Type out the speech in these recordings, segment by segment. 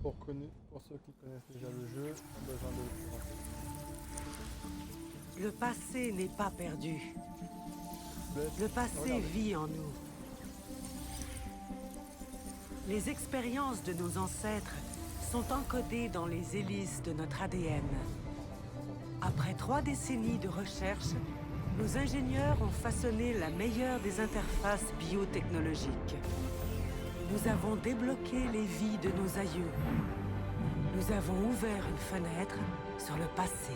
Pour ceux qui connaissent déjà le jeu, pas besoin de le présenter. Le passé n'est pas perdu. Le passé Regardez. vit en nous. Les expériences de nos ancêtres sont encodées dans les hélices de notre ADN. Après 3 décennies de recherche, nos ingénieurs ont façonné la meilleure des interfaces biotechnologiques. Nous avons débloqué les vies de nos aïeux. Nous avons ouvert une fenêtre sur le passé.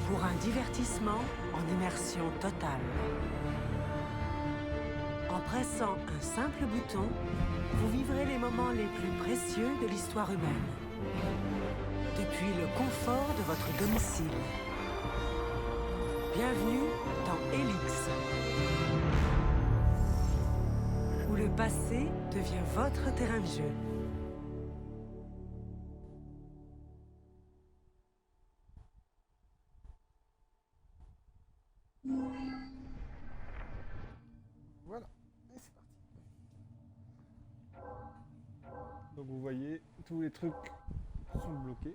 Pour un divertissement en immersion totale. En pressant un simple bouton, vous vivrez les moments les plus précieux de l'histoire humaine. Depuis le confort de votre domicile. Bienvenue dans Helix. Où le passé devient votre terrain de jeu. Voilà, et c'est parti. Donc vous voyez, tous les trucs sont bloqués.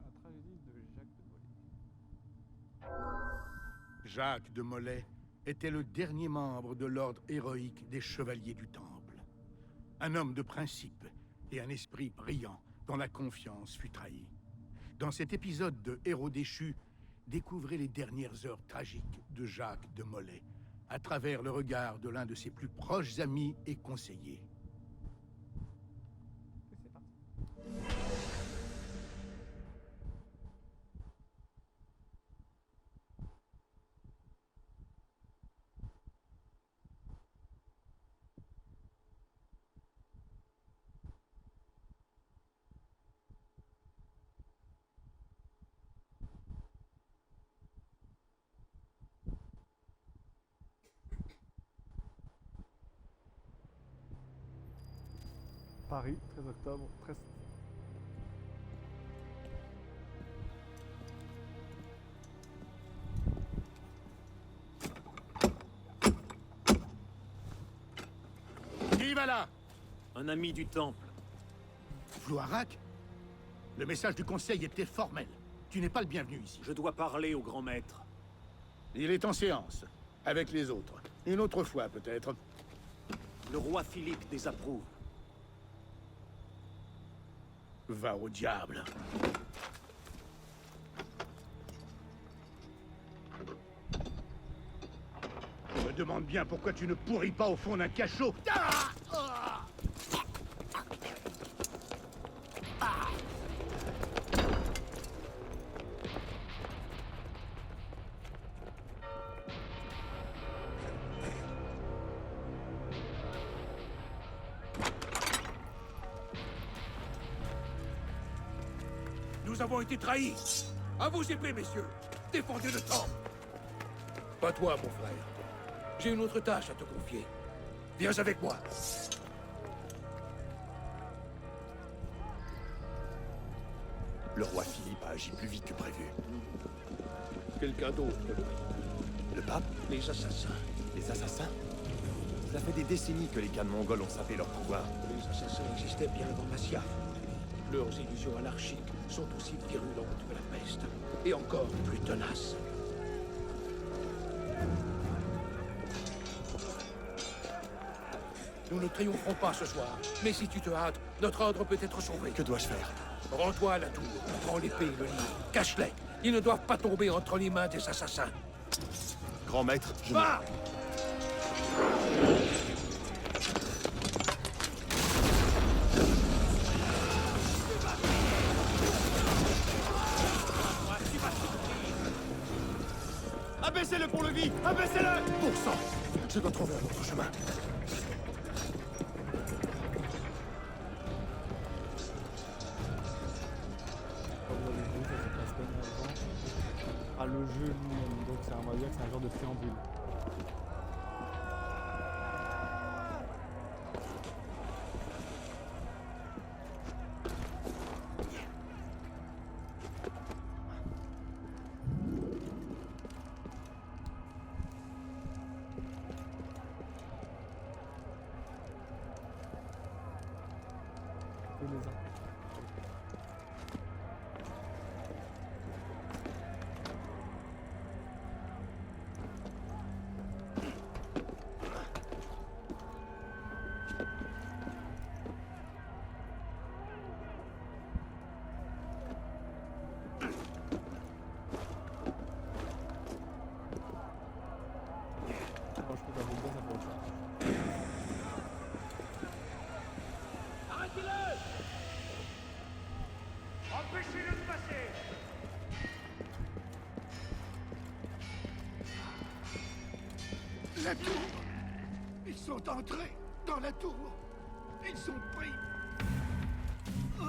La tragédie de Jacques de Molay. Jacques de Molay était le dernier membre de l'ordre héroïque des Chevaliers du Temple. Un homme de principe et un esprit brillant dont la confiance fut trahie. Dans cet épisode de Héros déchus, découvrez les dernières heures tragiques de Jacques de Molay, à travers le regard de l'un de ses plus proches amis et conseillers. Et c'est parti. Paris, 13 octobre, 13... Qui va là? Un ami du Temple. Floirac? Le message du Conseil était formel. Tu n'es pas le bienvenu ici. Je dois parler au grand maître. Il est en séance, avec les autres. Une autre fois, peut-être. Le roi Philippe désapprouve. Va au diable. Je me demande bien pourquoi tu ne pourris pas au fond d'un cachot. Ah! Ah! Ah! Nous avons été trahis. À vos épées, messieurs. Défendez le temple. Pas toi, mon frère. J'ai une autre tâche à te confier. Viens avec moi. Le roi Philippe a agi plus vite que prévu. Quelqu'un d'autre, Le pape? Les assassins. Les assassins? Ça fait des décennies que les Khan mongols ont sapé leur pouvoir. Les assassins existaient bien avant Masyaf. Leurs illusions anarchiques sont aussi virulentes que la peste. Et encore plus tenaces. Nous ne triompherons pas ce soir. Mais si tu te hâtes, notre ordre peut être sauvé. Que dois-je faire? Rends-toi à la tour. Prends l'épée et le livre. Cache-les. Ils ne doivent pas tomber entre les mains des assassins. Grand maître, je... Va! Abaissez-le pour le vie! Abaissez-le! Bon sang! Je dois trouver un autre chemin. Comme vous l'avez vu, ça se passe bien avant. Ah, le jeu lui-même, donc on va dire que c'est un genre de préambule. La tour! Ils sont entrés dans la tour! Ils ont pris... Oh.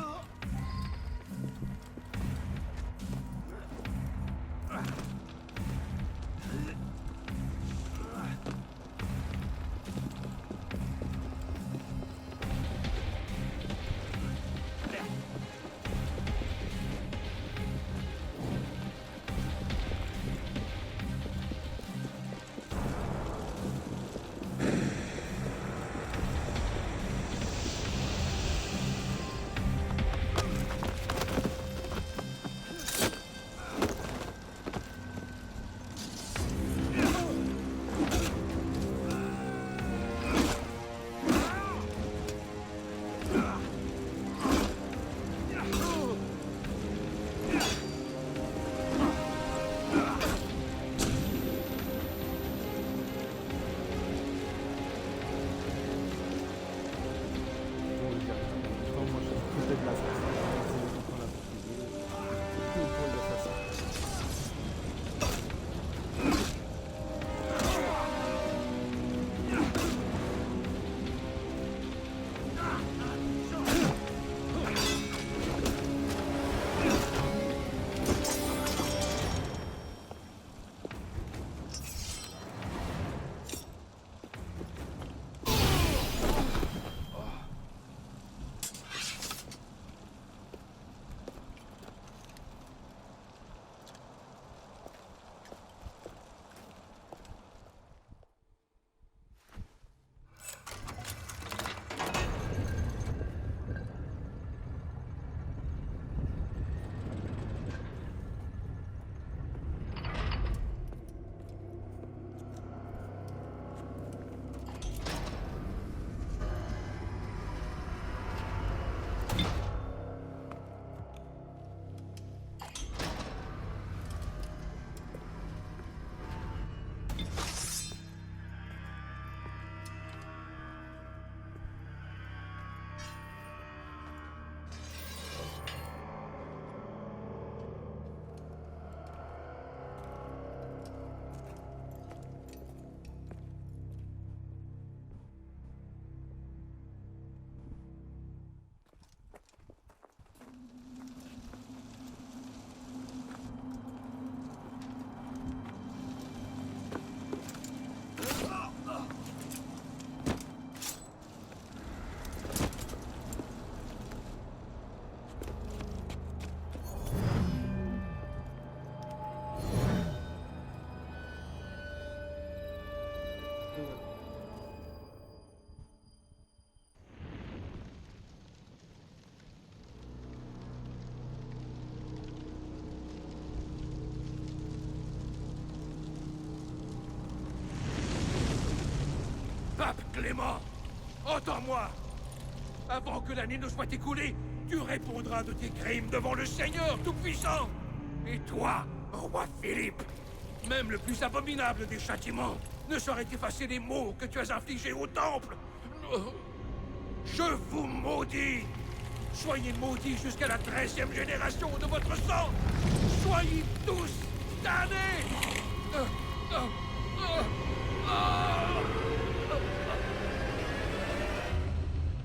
Pape Clément, entends-moi. Avant que l'année ne soit écoulée, tu répondras de tes crimes devant le Seigneur Tout-Puissant. Et toi, roi Philippe, même le plus abominable des châtiments ne saurait effacer les maux que tu as infligés au Temple. Je vous maudis. Soyez maudits jusqu'à la 13e génération de votre sang. Soyez tous damnés.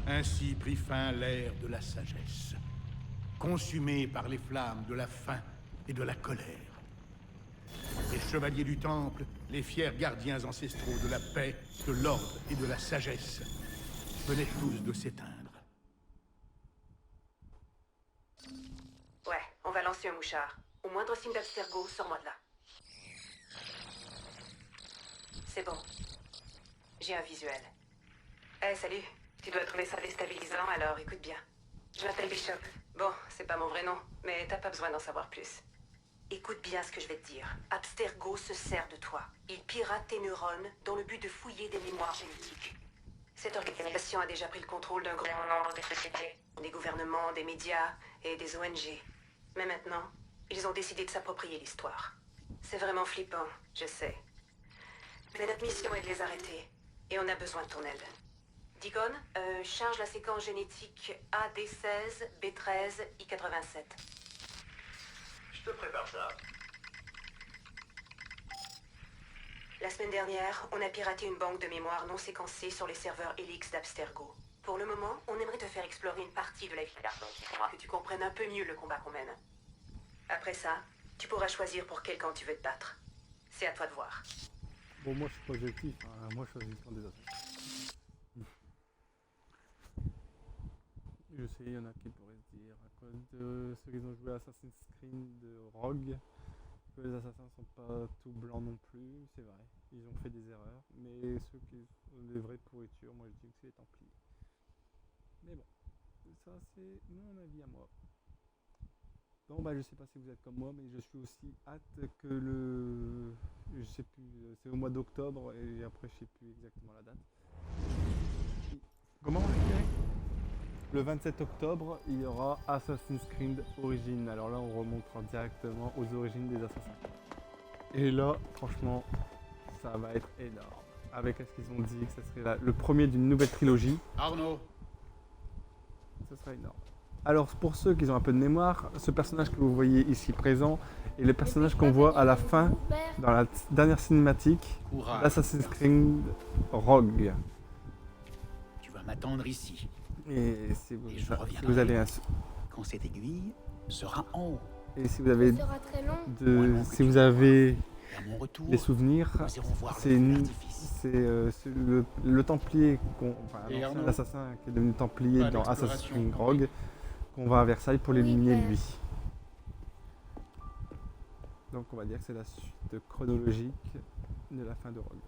Ainsi prit fin l'ère de la sagesse, consumée par les flammes de la faim et de la colère. Les chevaliers du Temple, les fiers gardiens ancestraux de la paix, de l'ordre et de la sagesse, venaient tous de s'éteindre. Ouais, on va lancer un mouchard. Au moindre signe d'Abstergo, sors-moi de là. C'est bon. J'ai un visuel. Eh, salut. Tu dois trouver ça déstabilisant, alors écoute bien. Je m'appelle Bishop. Bon, c'est pas mon vrai nom, mais t'as pas besoin d'en savoir plus. Écoute bien ce que je vais te dire. Abstergo se sert de toi. Il pirate tes neurones dans le but de fouiller des mémoires génétiques. Cette organisation a déjà pris le contrôle d'un grand nombre de sociétés, des gouvernements, des médias et des ONG. Mais maintenant, ils ont décidé de s'approprier l'histoire. C'est vraiment flippant, je sais. Mais notre mission est de les arrêter, et on a besoin de ton aide. Deacon, charge la séquence génétique AD16, B13, I87. Je te prépare ça. La La semaine dernière, on a piraté une banque de mémoire non séquencée sur les serveurs Helix d'Abstergo. Pour le moment, on aimerait te faire explorer une partie de la ville, que tu comprennes un peu mieux le combat qu'on mène. Après ça, tu pourras choisir pour quel camp tu veux te battre. C'est à toi de voir. Bon, moi je suis pas objectif, hein. Moi je choisis le camp des assassins. Je sais, il y en a qui pourraient se dire, à cause de ceux qui ont joué à Assassin's Creed de Rogue, que les assassins sont pas tout blancs non plus, c'est vrai, ils ont fait des erreurs, mais ceux qui ont des vraies pourritures, moi je dis que c'est les Templiers. Mais bon, ça c'est mon avis à moi. Bon bah je sais pas si vous êtes comme moi, mais je suis aussi hâte que le... je sais plus, c'est au mois d'octobre et après je sais plus exactement la date. Comment on dirait ? Le 27 octobre, il y aura Assassin's Creed Origins. Alors là, on remontera directement aux origines des assassins. Et là, franchement, ça va être énorme. Avec ce qu'ils ont dit, que ce serait le premier d'une nouvelle trilogie. Arnaud, Ce sera énorme. Alors, pour ceux qui ont un peu de mémoire, ce personnage que vous voyez ici présent est le personnage qu'on voit à la fin, dans la dernière cinématique Courage. d'Assassin's Creed Rogue. Tu vas m'attendre ici, Et si vous, Et je si reviendrai. vous avez quand cette aiguille sera en haut. et si vous avez Ce sera très long. si vous avez Et à mon retour, des souvenirs, nous irons voir c'est le feu une- d'artifice. c'est le Templier, Et Arnaud, l'assassin qui est devenu Templier pas dans d'exploration, Assassin's Creed compris. Rogue, qu'on va à Versailles pour Oui, l'éliminer père. lui. Donc on va dire que c'est la suite chronologique de la fin de Rogue.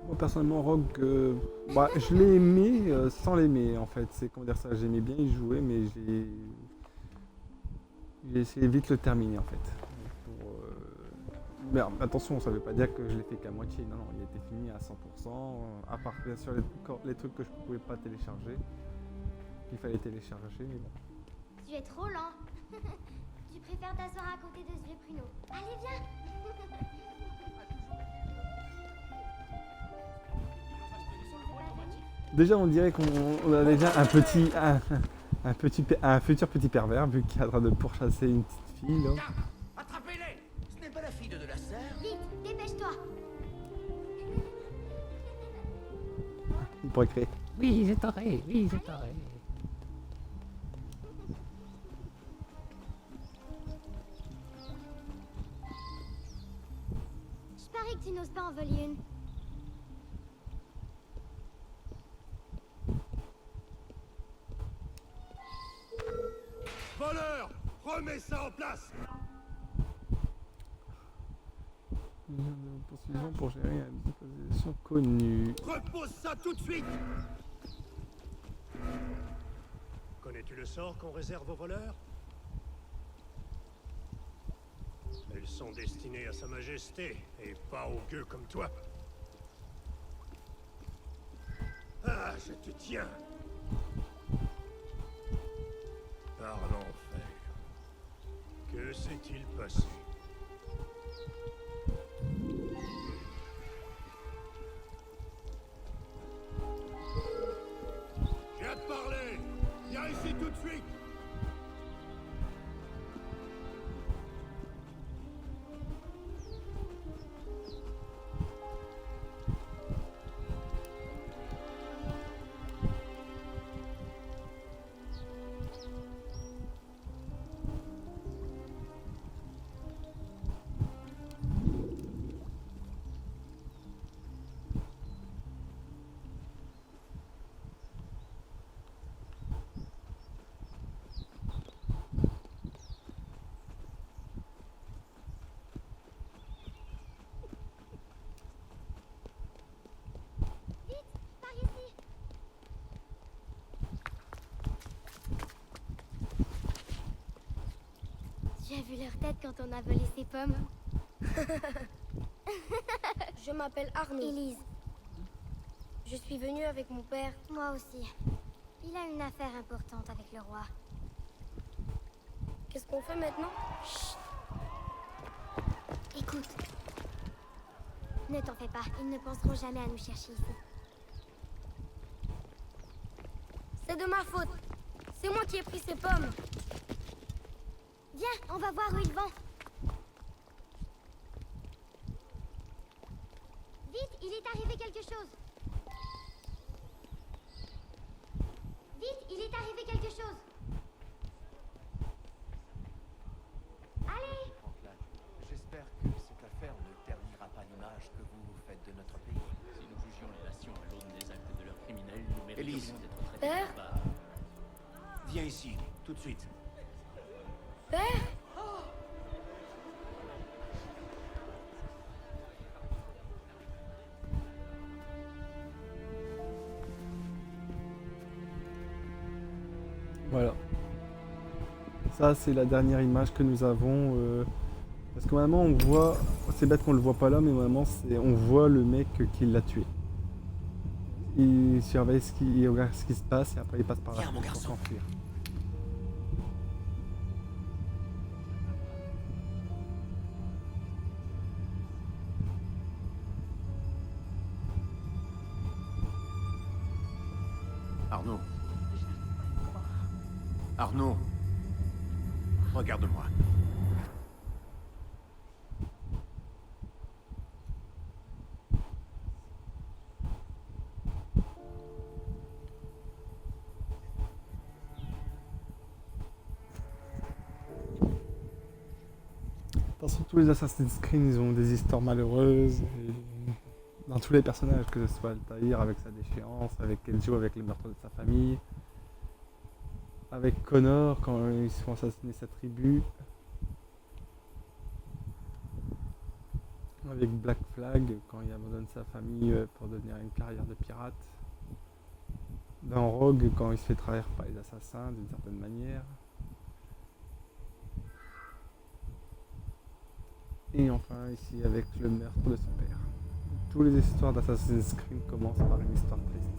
Moi personnellement Rogue, je l'ai aimé sans l'aimer en fait. C'est comment dire ça, j'aimais bien y jouer mais j'ai essayé vite de le terminer en fait. Pour, mais alors, attention, ça veut pas dire que je l'ai fait qu'à moitié, non, il était fini à 100%, à part bien sûr les trucs que je pouvais pas télécharger, qu'il fallait télécharger, mais bon. Tu es trop lent. Tu préfères t'asseoir à côté de ce vieux pruneau. Allez, viens. Déjà on dirait qu'on a déjà un futur petit pervers vu qu'il est en train de pourchasser une petite fille là. Attrapez-les! Ce n'est pas la fille de la serre. Vite, dépêche-toi. Il pourrait créer. Oui, je t'aurai, oui, je t'aurai. Je parie que tu n'oses pas en voler une. voleur, remets ça en place. Nous poursuivons pour gérer une disposition connue. Repose ça tout de suite. Connais-tu le sort qu'on réserve aux voleurs? Elles sont destinées à Sa Majesté, et pas aux gueux comme toi. Ah, je te tiens. Par l'enfer. Que s'est-il passé? J'ai hâte de parler. Viens ici tout de suite. Par ici. Tu as vu leur tête quand on a volé ces pommes? Je m'appelle Arnaud. Élise, Je suis venue avec mon père. moi aussi. Il a une affaire importante avec le roi. Qu'est-ce qu'on fait maintenant? Écoute. Ne t'en fais pas, ils ne penseront jamais à nous chercher ici. C'est de ma faute. C'est moi qui ai pris ces pommes. Viens, on va voir où ils vont. Vite, il est arrivé quelque chose. Vite, il est arrivé quelque chose. Allez! Franklin, j'espère que cette affaire ne ternira pas l'image que vous vous faites de notre pays. Si nous jugions les nations à l'aune des actes de leurs criminels, nous Élise. mériterions d'être traités Père? de barbares. Viens ici, tout de suite. Père? Voilà. Ça, c'est la dernière image que nous avons. Parce que vraiment, on voit. C'est bête qu'on le voit pas là, mais vraiment, on voit le mec qui l'a tué. Il surveille il regarde ce qui se passe et après il passe par là Viens, mon pour garçon. s'enfuir. Arnaud. Arnaud. Regarde-moi. Parce que tous les Assassin's Creed, ils ont des histoires malheureuses. Et dans tous les personnages, que ce soit Altaïr avec sa déchéance, avec Ezio avec le meurtre de sa famille, avec Connor quand ils se font assassiner sa tribu, avec Black Flag quand il abandonne sa famille pour devenir une carrière de pirate, dans Rogue quand il se fait trahir par les assassins d'une certaine manière. Et enfin ici avec le meurtre de son père. Toutes les histoires d'Assassin's Creed commencent par une histoire triste.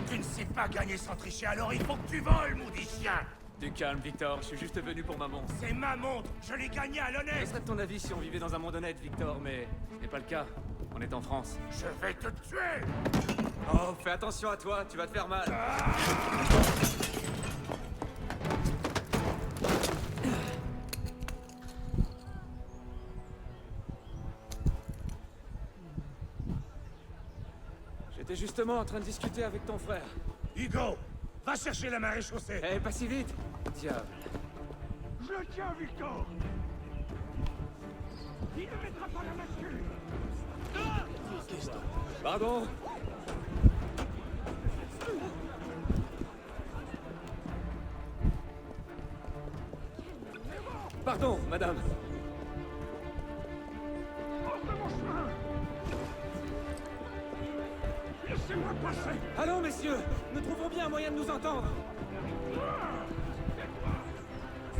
Tu ne sais pas gagner sans tricher, alors il faut que tu voles, maudit chien! Du calme, Victor, je suis juste venu pour ma montre. C'est ma montre, je l'ai gagnée à Je l'honnête! serais de ton avis si on vivait dans un monde honnête, Victor, mais ce n'est pas le cas. On est en France. Je vais te tuer! Oh, fais attention à toi, tu vas te faire mal. J'étais justement en train de discuter avec ton frère. Hugo, va chercher la marée chaussée! Eh, pas si vite! Diable. Je le tiens, Victor! Il ne mettra pas la mascule! Pardon? Pardon, madame. Hors de mon chemin! Laissez-moi passer! Allons, messieurs, nous trouvons bien un moyen de nous entendre.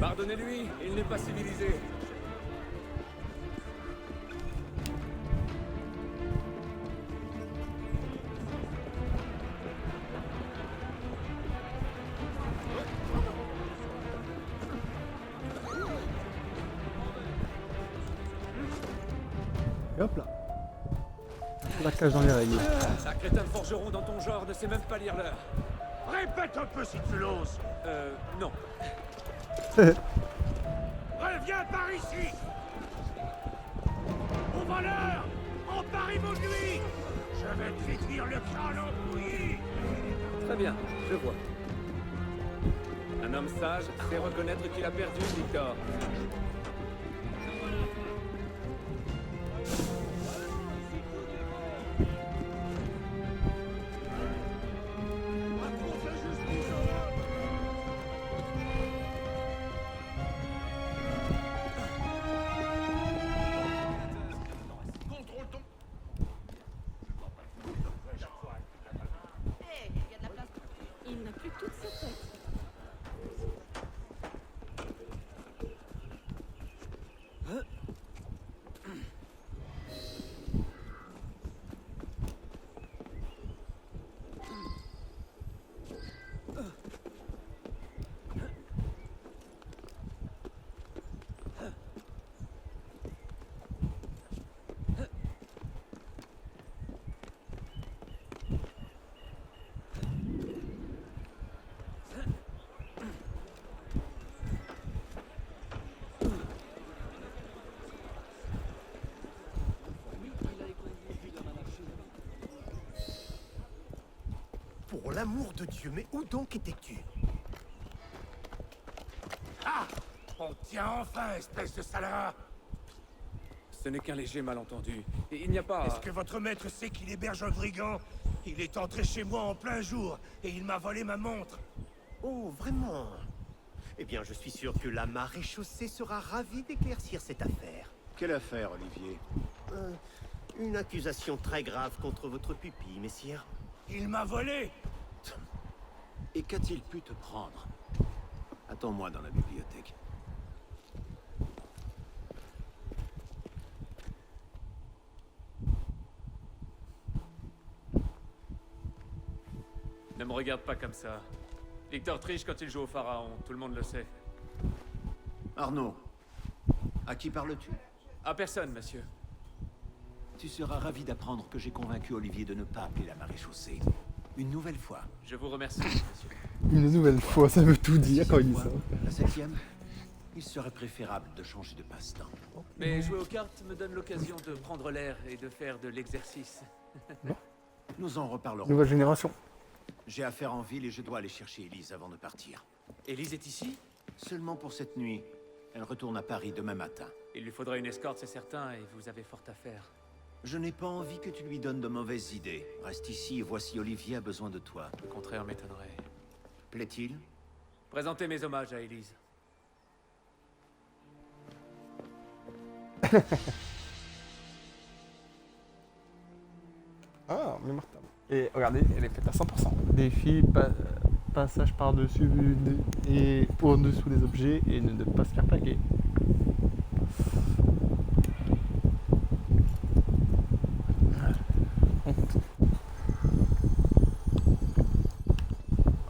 Pardonnez-lui, il n'est pas civilisé. Et hop là. La cage dans les règles. Un crétin de forgeron dans ton genre ne sait même pas lire l'heure. Répète un peu si tu l'oses! Non. Reviens par ici! Au voleur! Emparez-vous de lui! Je vais te détruire le crâne en bouillie! Très bien, je vois. Un homme sage sait reconnaître qu'il a perdu, Victor. Il n'a plus toute sa tête. l'amour de Dieu, mais où donc étais-tu? Ah! On tient enfin, espèce de salaud! Ce n'est qu'un léger malentendu. Et il n'y a pas... Est-ce que votre maître sait qu'il héberge un brigand? Il est entré chez moi en plein jour, et il m'a volé ma montre. Oh, vraiment? Eh bien, je suis sûr que la maréchaussée sera ravie d'éclaircir cette affaire. Quelle affaire, Olivier? Une accusation très grave contre votre pupille, messire. Il m'a volé! Et qu'a-t-il pu te prendre? Attends-moi dans la bibliothèque. Ne me regarde pas comme ça. Victor triche quand il joue au pharaon, tout le monde le sait. Arnaud, à qui parles-tu? À personne, monsieur. Tu seras ravi d'apprendre que j'ai convaincu Olivier de ne pas appeler la maréchaussée. Une nouvelle fois. Je vous remercie, monsieur. Une nouvelle fois, ça veut tout dire quand il dit ça. La 7e, il serait préférable de changer de passe-temps. Mais jouer aux cartes me donne l'occasion de prendre l'air et de faire de l'exercice. Nous en reparlerons. Nouvelle génération. J'ai affaire en ville et je dois aller chercher Élise avant de partir. Élise est ici? Seulement pour cette nuit. Elle retourne à Paris demain matin. Il lui faudra une escorte, c'est certain, et vous avez fort à faire. Je n'ai pas envie que tu lui donnes de mauvaises idées. Reste ici et voici Olivier a besoin de toi. Le contraire m'étonnerait. Plaît-il? Présentez mes hommages à Élise. Ah, mémoire table. Et regardez, elle est faite à 100%. Défi, passage par-dessus et au-dessous des objets et ne pas se faire plaquer.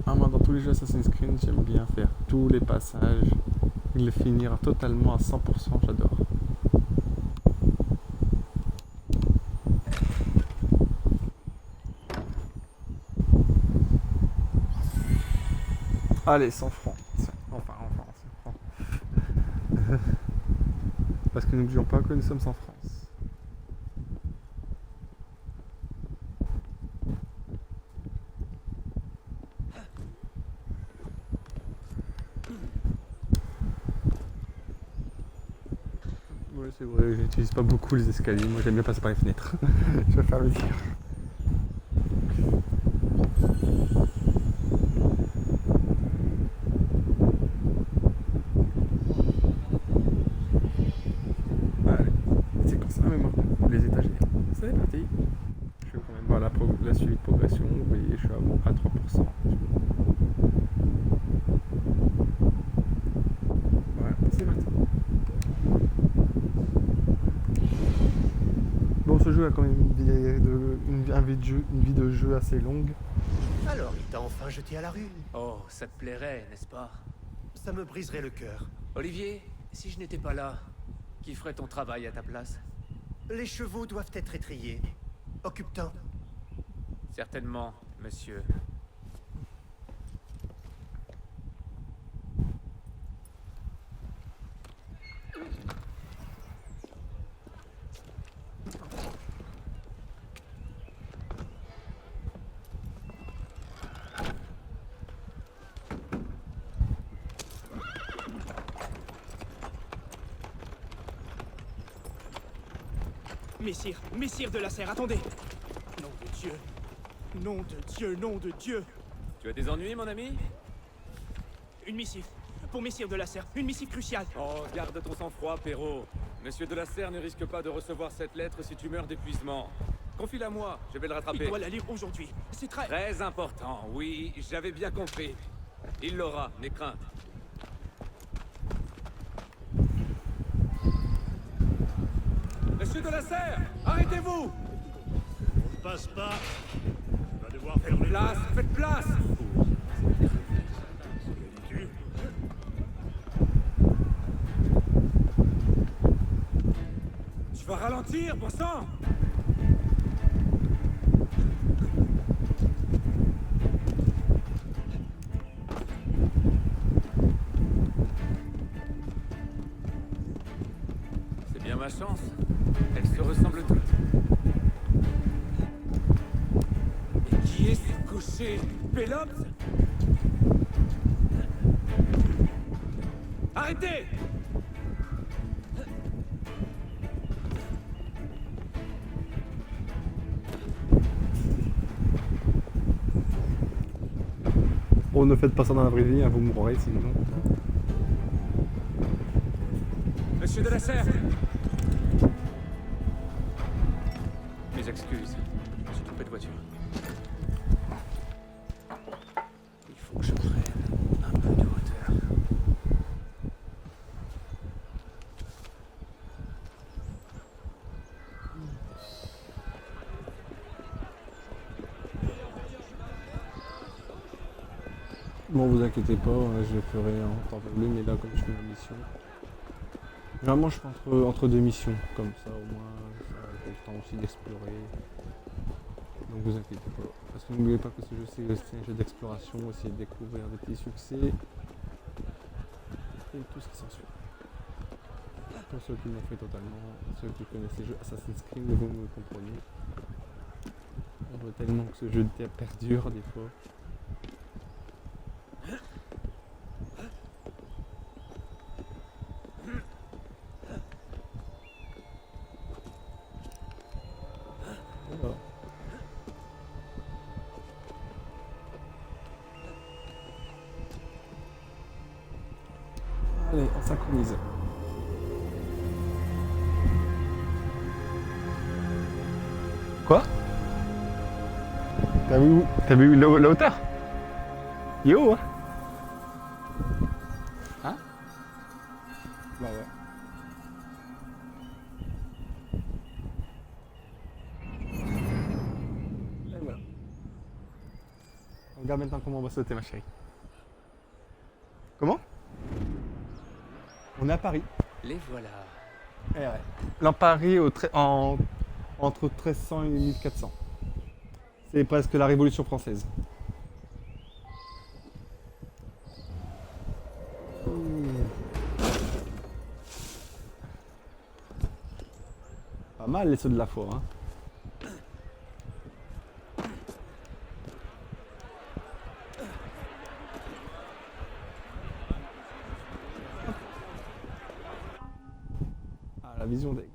Moi, dans tous les jeux Assassin's Creed, j'aime bien faire tous les passages, les finir totalement à 100%, j'adore. Allez, 100 francs. Enfin, 100 francs. Parce que n'oublions pas que nous sommes en France. Ouais, c'est vrai, j'utilise pas beaucoup les escaliers. Moi, j'aime bien passer par les fenêtres. Je vais faire le dire. Les étagères. C'est parti. Je vais quand même voir la suivi de progression. Vous voyez, je suis à 3%. Voilà, c'est parti. Bon, ce jeu a quand même une vie de jeu assez longue. Alors, il t'a enfin jeté à la rue? Oh, ça te plairait, n'est-ce pas? Ça me briserait le cœur. Olivier, si je n'étais pas là, qui ferait ton travail à ta place? Les chevaux doivent être étrillés. Occupe-t'en. Certainement, monsieur. Messire de la Serre, attendez! Nom de Dieu! Nom de Dieu, nom de Dieu! Tu as des ennuis, mon ami? Une missive. Pour Messire de la Serre, une missive cruciale. Oh, garde ton sang-froid, Perrault. Monsieur de la Serre ne risque pas de recevoir cette lettre si tu meurs d'épuisement. Confie-la moi, je vais le rattraper. Il doit la lire aujourd'hui. C'est très... Très important, oui, j'avais bien compris. Il l'aura, n'aie crainte. Monsieur de la Serre, arrêtez-vous! On ne passe pas. Tu vas devoir faire les place, faites place! Tu vas ralentir, bon sang! C'est bien ma chance. Elles se ressemblent toutes. Et qui est ce cochon? C'est Pélops? Arrêtez! Oh, ne faites pas ça dans la vraie vie, hein, vous mourrez sinon. Monsieur de la Serre! Mes excuses, je me suis trompé de voiture. Il faut que je prenne un peu de hauteur. Bon, vous inquiétez pas, je le ferai en temps voulu, mais là, comme je fais ma mission. Généralement, je fais entre deux missions, comme ça, au moins, ça j'ai le temps aussi d'explorer. Donc, vous inquiétez pas. Parce que n'oubliez pas que ce jeu, c'est aussi un jeu d'exploration, essayer de découvrir des petits succès. Et tout ce qui s'ensuit. Pour ceux qui l'ont fait totalement, ceux qui connaissent les jeux Assassin's Creed, vous me comprenez. On veut tellement que ce jeu perdure des fois. Voilà. Allez, on synchronise. Quoi? T'as vu la hauteur? Il est haut, hein? Hein? Bah ouais. Et voilà. Regarde maintenant comment on va sauter, ma chérie. Comment? On est à Paris. Les voilà. Eh ouais. Là, Paris entre 1300 et 1400. C'est presque la Révolution française. Pas mal les sauts de la foi, hein. Ah, la vision d'aigle.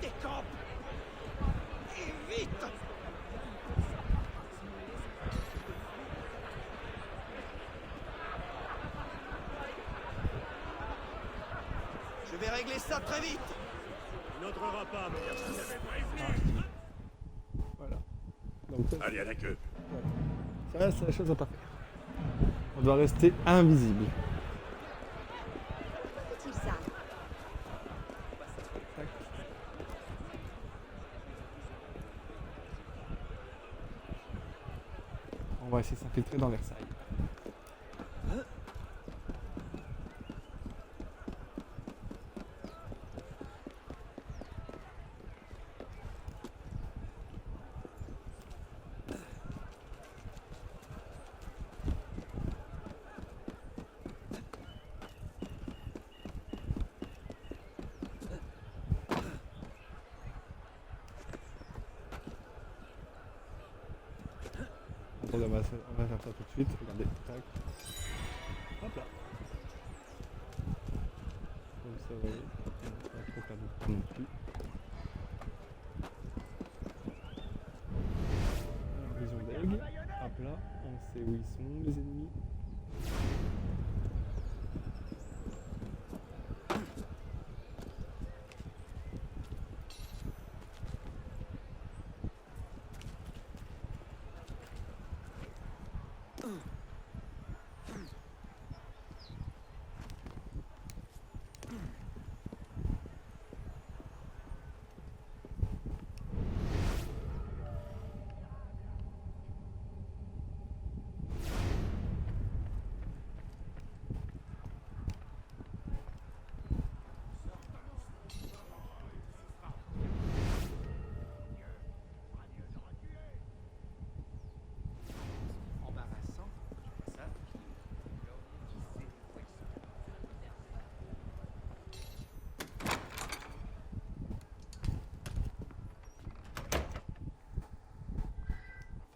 Décampe! Et vite! Je vais régler ça très vite! Il n'entrera pas, mon garçon. Voilà. Donc, ça, Allez, à la queue. ça, c'est la chose à pas faire. On doit rester invisible. Fait-il ça? Tac. On va essayer de s'infiltrer dans Versailles. Attendez, on va faire ça tout de suite. Regardez. Tac. Hop là. Comme ça, vous voyez. On va pas trop perdre de temps non plus. Alors, vision d'aigle. Hop là. On sait où ils sont, les ennemis.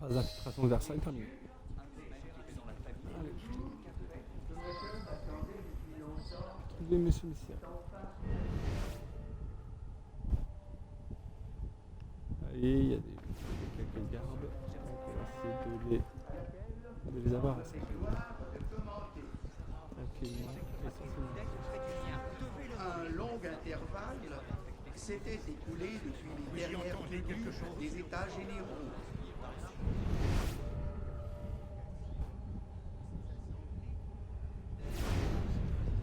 Phase d'infiltration de Versailles terminée. Trouver Monsieur Messia. Allez, il y a quelques gardes. Donc on va essayer de les avoir assez tranquillement. Un long intervalle s'était écoulé depuis les dernières tenues des États généraux.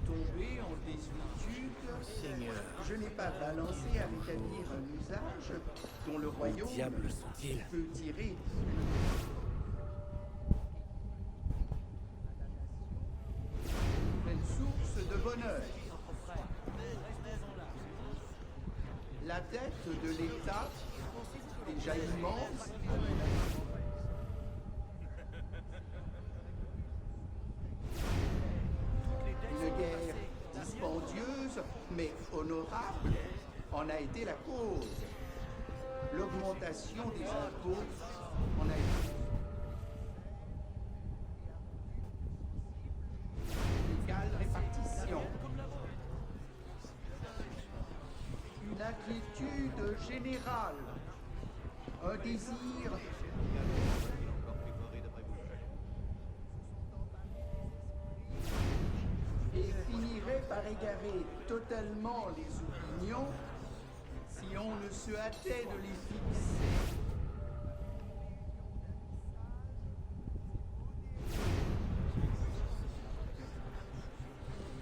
Tombé en désuétude, Seigneur, je n'ai pas balancé à rétablir un usage dont le royaume peut tirer. Une source de bonheur. La dette de l'État, déjà immense, une guerre dispendieuse mais honorable en a été la cause. L'augmentation des impôts en a été l'égale répartition. Une inquiétude générale, un désir et finirait par égarer totalement les opinions si on ne se hâtait de les fixer.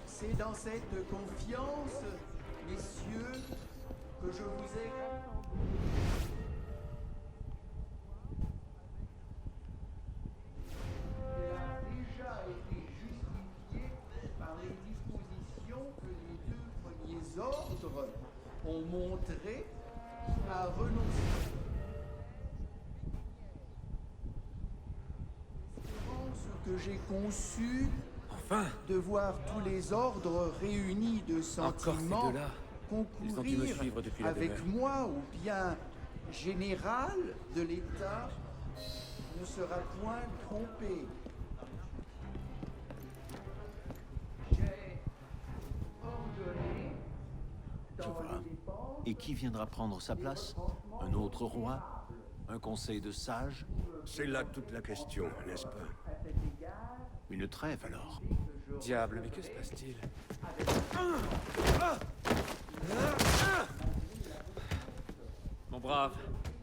C'est dans cette confiance, messieurs, que je vous ai... Elle a déjà été justifiée par les dispositions que les deux premiers ordres ont montré à renoncer. L'espérance que j'ai conçue de voir tous les ordres réunis de sentiments concourir avec moi ou bien général de l'État ne sera point trompé. J'ai ordonné dans les dépenses... Et qui viendra prendre sa place? Un autre roi? Un conseil de sages? C'est là toute la question, n'est-ce pas? Une trêve alors? Diable, mais que se passe-t-il? Mon brave,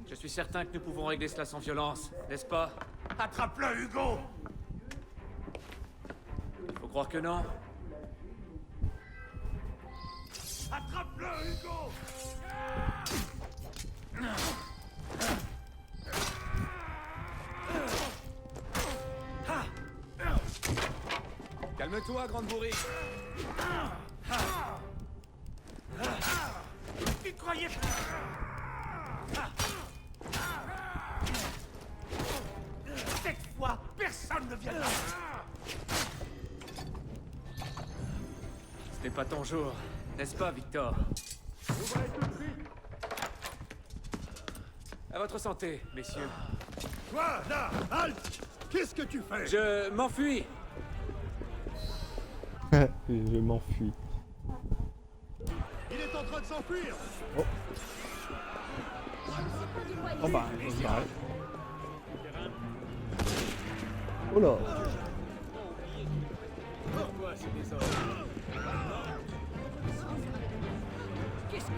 je suis certain que nous pouvons régler cela sans violence, n'est-ce pas? Attrape-le, Hugo! Faut croire que non. Attrape-le, Hugo! Calme-toi, grande bourrique. Tu croyais... Cette fois, personne ne viendra. Ce n'est pas ton jour, n'est-ce pas, Victor? Ouvrez tout de suite. À votre santé, messieurs. Toi, là, halte! Qu'est-ce que tu fais? Je m'enfuis. Je m'enfuis. Il est en train de s'enfuir! Oh. Oh bah, on se barre. Oh là! Pourquoi ces désordres? Qu'est-ce que...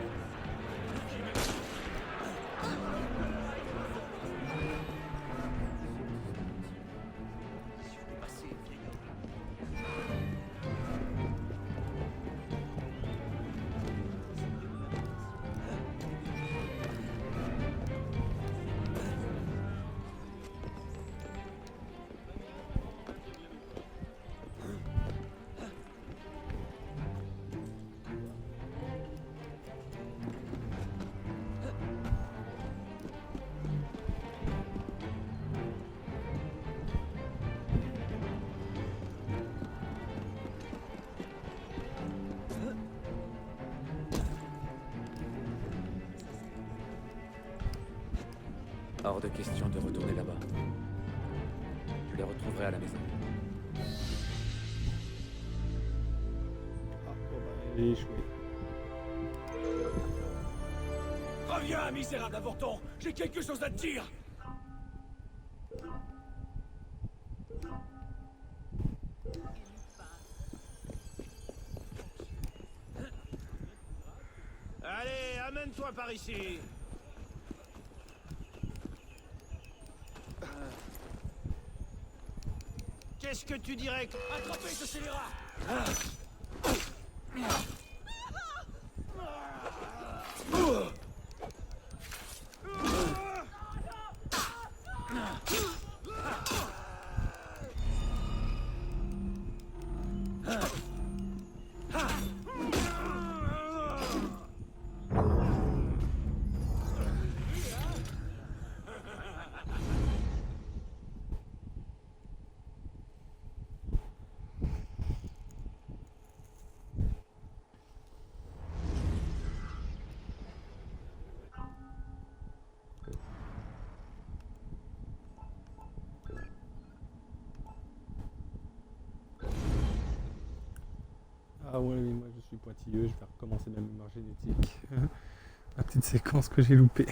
Hors de question de retourner là-bas. retrouverai à la maison. J'ai échoué. Reviens, misérable avorton! J'ai quelque chose à te dire! Allez, amène-toi par ici. Qu'est-ce que tu dirais que... Attrapez ce scélérat! Ah ouais, oui, moi je suis pointilleux, je vais recommencer ma mémoire génétique. La petite séquence que j'ai loupée.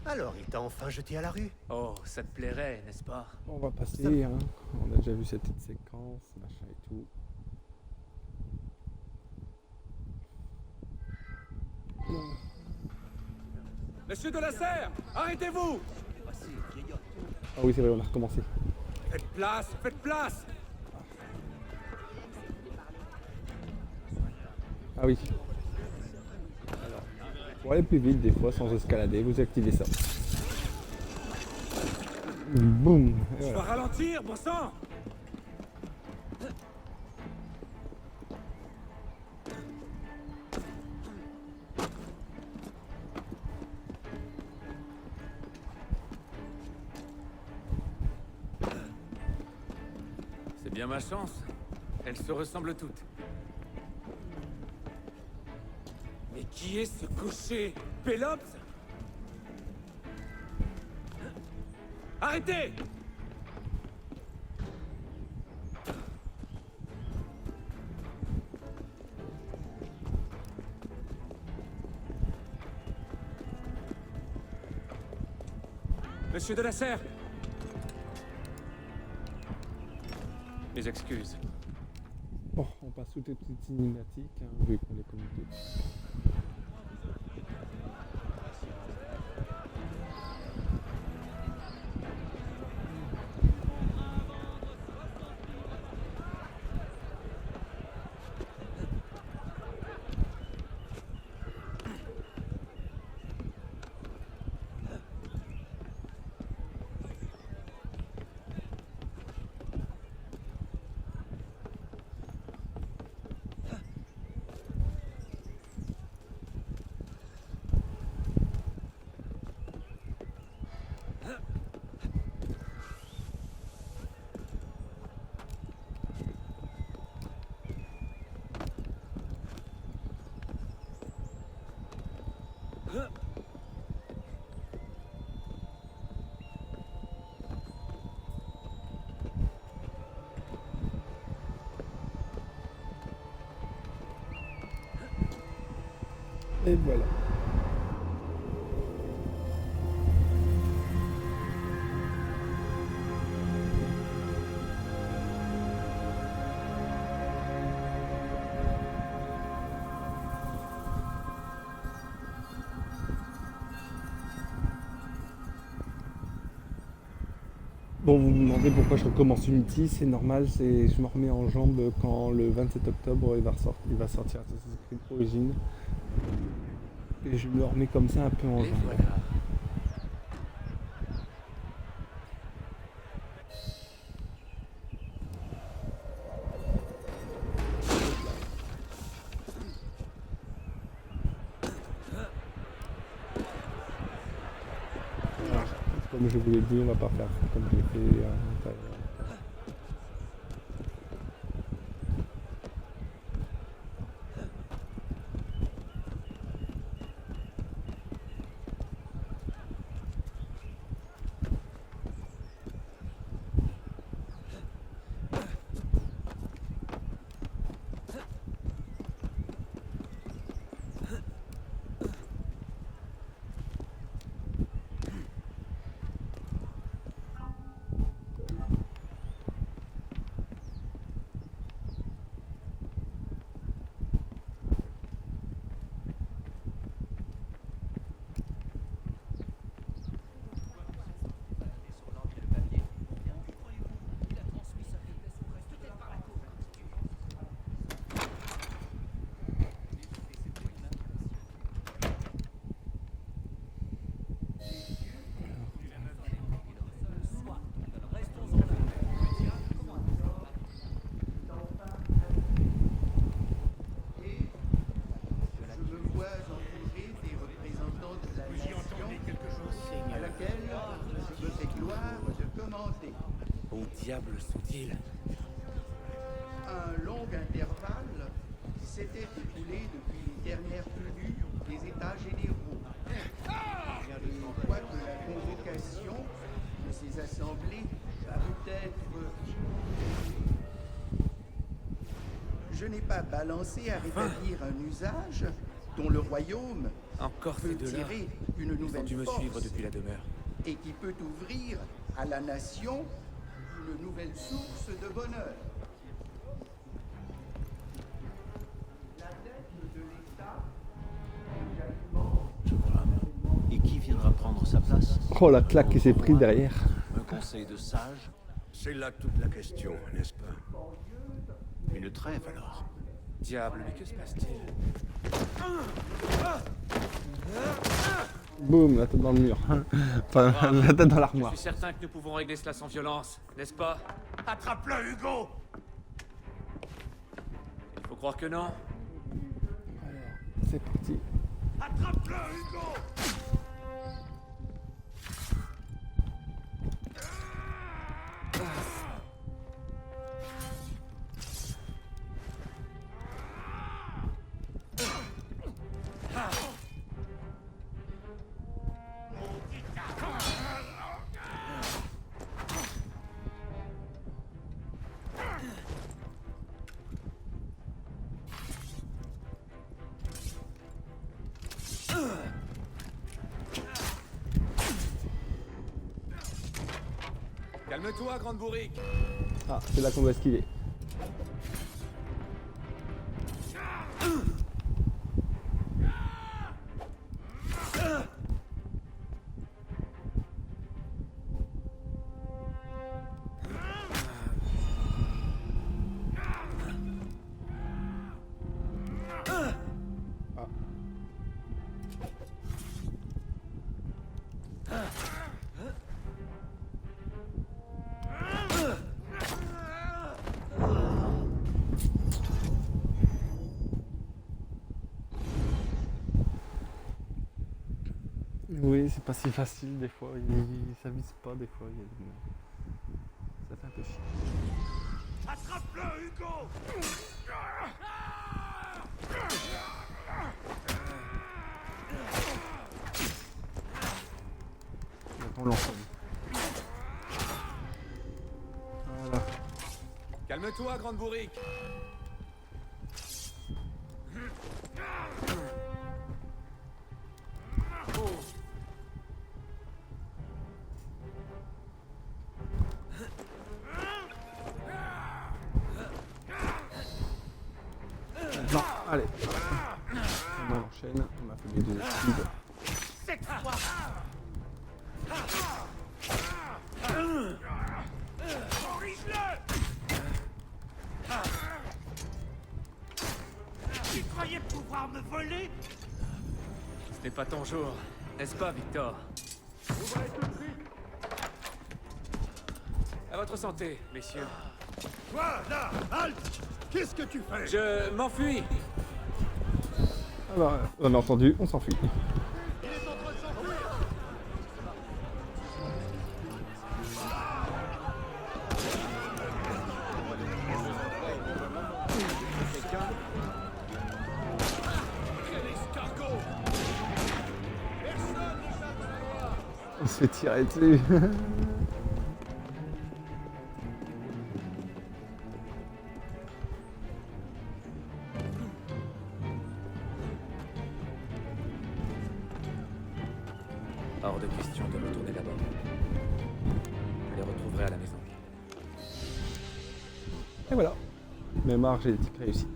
Alors, il t'a enfin jeté à la rue? Oh, ça te plairait, n'est-ce pas? On va passer, hein. On a déjà vu cette petite séquence, machin et tout. Monsieur de la Serre, arrêtez-vous! Ah oui, c'est vrai, on a recommencé. Faites place, faites place! Ah oui. Alors, pour aller plus vite, des fois, sans escalader, vous activez ça. Boum! Je vais ralentir, bon sang! C'est bien ma chance. Elles se ressemblent toutes. Mais qui est ce cocher? Pélops? Arrêtez! Monsieur de la Serre! Mes excuses. Bon, on passe toutes les petites cinématiques, hein, vu qu'on les connaît toutes. Et voilà. Bon, vous me demandez pourquoi je recommence Unity, c'est normal, je me remets en jambe quand le 27 octobre il va sortir Assassin's Creed Origins. Et je me remets comme ça un peu en jambe. Voilà. comme je vous l'ai dit, on va pas faire comme j'ai fait à l'intérieur. Diable sont-ils? Un long intervalle s'était écoulé depuis les dernières tenues des États généraux. Je crois que la convocation de ces assemblées va peut-être... Je n'ai pas balancé à rétablir un usage dont le royaume peut tirer une nouvelle force suivre depuis la demeure. et qui peut ouvrir à la nation une nouvelle source de bonheur. La dette de l'État Je vois. Et qui viendra prendre sa place? Oh la claque qui s'est prise derrière. Un conseil de sages? C'est là toute la question, n'est-ce pas? Une trêve alors? Diable, mais que se passe-t-il? Boum, la tête dans le mur. Enfin, la tête dans l'armoire. Je suis certain que nous pouvons régler cela sans violence, n'est-ce pas? Attrape-le, Hugo! Il faut croire que non. C'est parti. Attrape-le, Hugo! Calme-toi, grande bourrique. Ah, c'est là qu'on doit esquiver. Oui, c'est pas si facile des fois, ça vise pas des fois, il y a des... ça fait un peu chier. Attrape-le, Hugo! On l'ensemble. Voilà. Calme-toi, grande bourrique. Non, allez. On enchaîne, on a fait les deux esquives. Cette fois! Corrige-le! Tu croyais pouvoir me voler? Ce n'est pas ton jour, n'est-ce pas, Victor? À votre santé, messieurs. Toi, là, halte! Qu'est-ce que tu fais? Je m'enfuis. Alors, on a entendu, on s'enfuit. Il est en train de s'enfuir! On se fait tirer dessus. Hors de question de retourner là-bas. Je les retrouverai à la maison. Et voilà. Mémoire génétique réussie.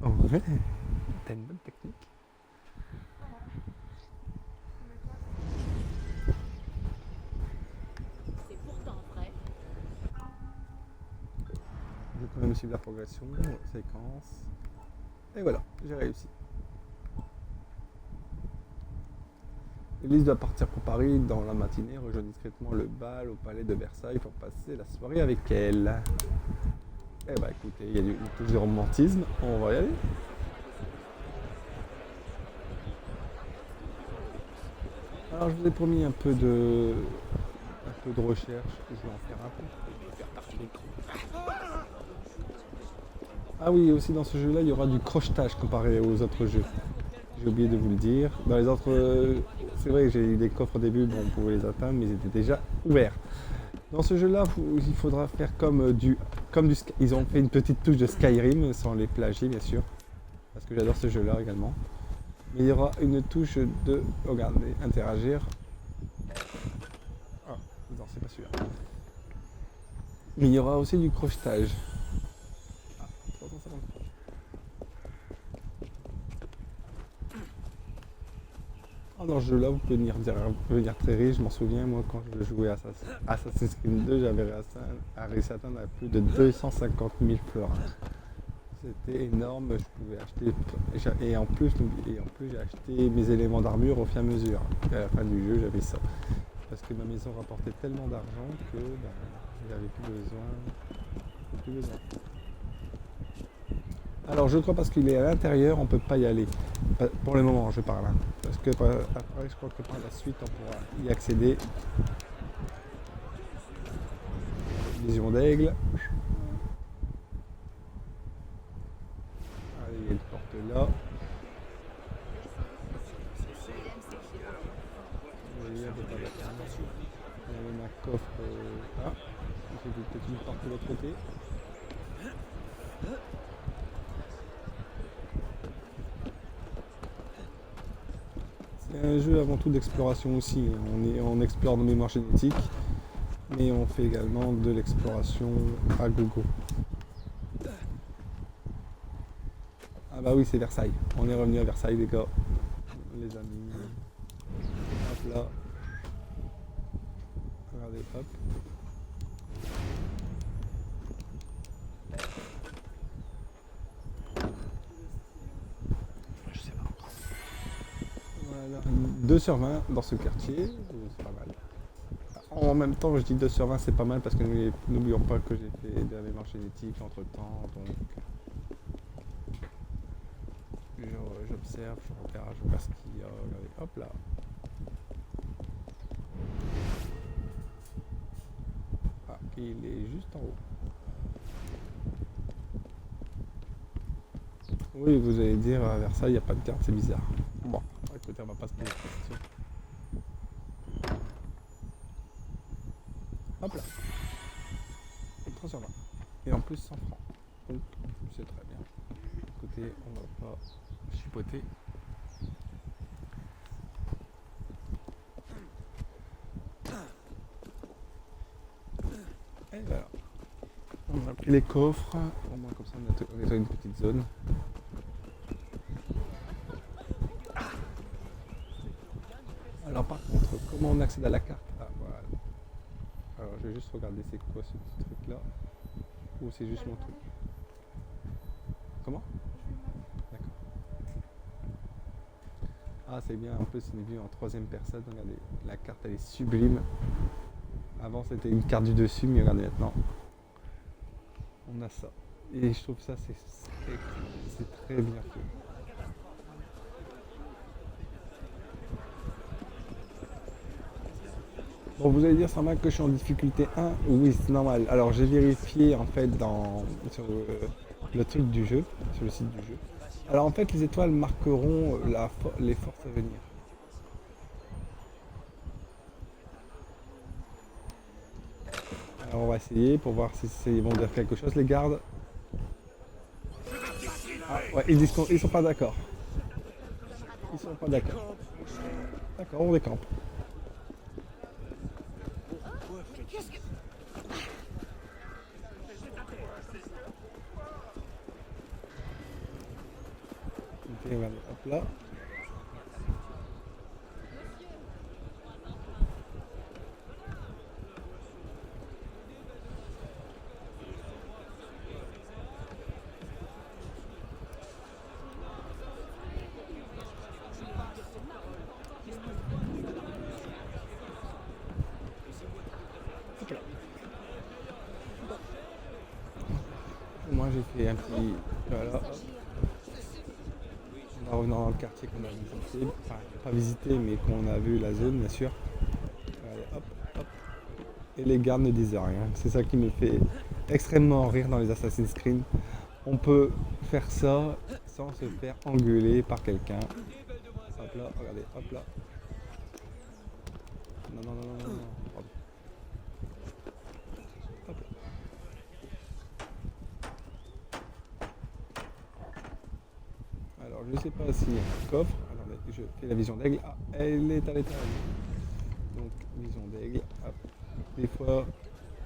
Oh ouais, t'as une bonne technique. C'est pourtant vrai. Je vais quand même suivre la progression, séquence. Et voilà, j'ai réussi. Élise doit partir pour Paris dans la matinée, rejoindre discrètement le bal au palais de Versailles pour passer la soirée avec elle. Eh bah écoutez, il y a une touche de romantisme, on va y aller. Alors je vous ai promis un peu de recherche, je vais en faire un peu. Ah oui, aussi dans ce jeu-là, il y aura du crochetage comparé aux autres jeux. J'ai oublié de vous le dire. Dans les autres, c'est vrai que j'ai eu des coffres au début, bon, on pouvait les atteindre, mais ils étaient déjà ouverts. Dans ce jeu-là, il faudra faire comme du ils ont fait une petite touche de Skyrim, sans les plagier bien sûr, parce que j'adore ce jeu-là également. Mais il y aura une touche de, regardez, interagir. Ah, non, c'est pas celui-là. Mais il y aura aussi du crochetage. Ah, 353. Dans ce jeu-là, vous pouvez devenir très riche. Je m'en souviens, moi, quand je jouais à Assassin's Creed 2, j'avais réussi à atteindre à plus de 250 000 florins. C'était énorme, je pouvais acheter... Et en plus j'ai acheté mes éléments d'armure au fur et à mesure. Et à la fin du jeu, j'avais ça. Parce que ma maison rapportait tellement d'argent que j'avais plus besoin. Alors je crois parce qu'il est à l'intérieur, on ne peut pas y aller. Pour le moment, je parle. Hein. Parce que après, je crois que par la suite, on pourra y accéder. Vision d'aigle. Allez, il y a une porte là. Il y a même un coffre. Ah, j'ai peut-être une porte de l'autre côté. C'est un jeu avant tout d'exploration aussi. On explore nos mémoires génétiques, mais on fait également de l'exploration à gogo. Ah bah oui, c'est Versailles. On est revenu à Versailles, les gars. Les amis. Hop là. Regardez, hop. Je sais pas. Voilà. 2 sur 20 dans ce quartier, c'est pas mal. En même temps, je dis 2 sur 20, c'est pas mal parce que n'oublions pas que j'ai fait de la mémoire génétique entre temps, donc j'observe, je regarde ce qu'il y a. Regardez, hop là. Ah, il est juste en haut. Oui, vous allez dire à Versailles, il n'y a pas de carte, c'est bizarre. Bon, écoutez, on va pas se poser de questions. Hop là. 3 sur 20. Et en plus 100 francs. Donc c'est très bien. Écoutez, on va pas chipoter. Et voilà. On a pris les coffres. Au moins comme ça on a une petite zone. Alors par contre, comment on accède à la carte? Ah voilà. Alors je vais juste regarder c'est quoi ce petit truc là. Ou c'est juste mon truc. Comment? D'accord. Ah c'est bien, en plus c'est une vue en 3e personne, regardez, la carte elle est sublime. Avant c'était une carte du dessus, mais regardez maintenant. On a ça. Et je trouve ça c'est très bien fait. Bon, vous allez dire, ça que je suis en difficulté 1. Oui, c'est normal. Alors, j'ai vérifié en fait sur le truc du jeu, sur le site du jeu. Alors, en fait, les étoiles marqueront les forces à venir. Alors, on va essayer pour voir si ils vont dire quelque chose, les gardes. Ah, ouais, ils sont pas d'accord. Ils sont pas d'accord. D'accord, on décampe. Ok, regardez, hop là. Moi j'ai fait un petit... Voilà. En revenant dans le quartier qu'on a visité, enfin pas visité mais qu'on a vu la zone bien sûr. Allez, hop, hop. Et les gardes ne disent rien. C'est ça qui me fait extrêmement rire dans les Assassin's Creed. On peut faire ça sans se faire engueuler par quelqu'un. Hop là, regardez, hop là. Non, non, non, non, non, non. Pardon. Hop là. Alors, je ne sais pas s'il y a un coffre. Alors, je fais la vision d'aigle. Ah, elle est à l'étage. Donc, vision d'aigle. Des fois,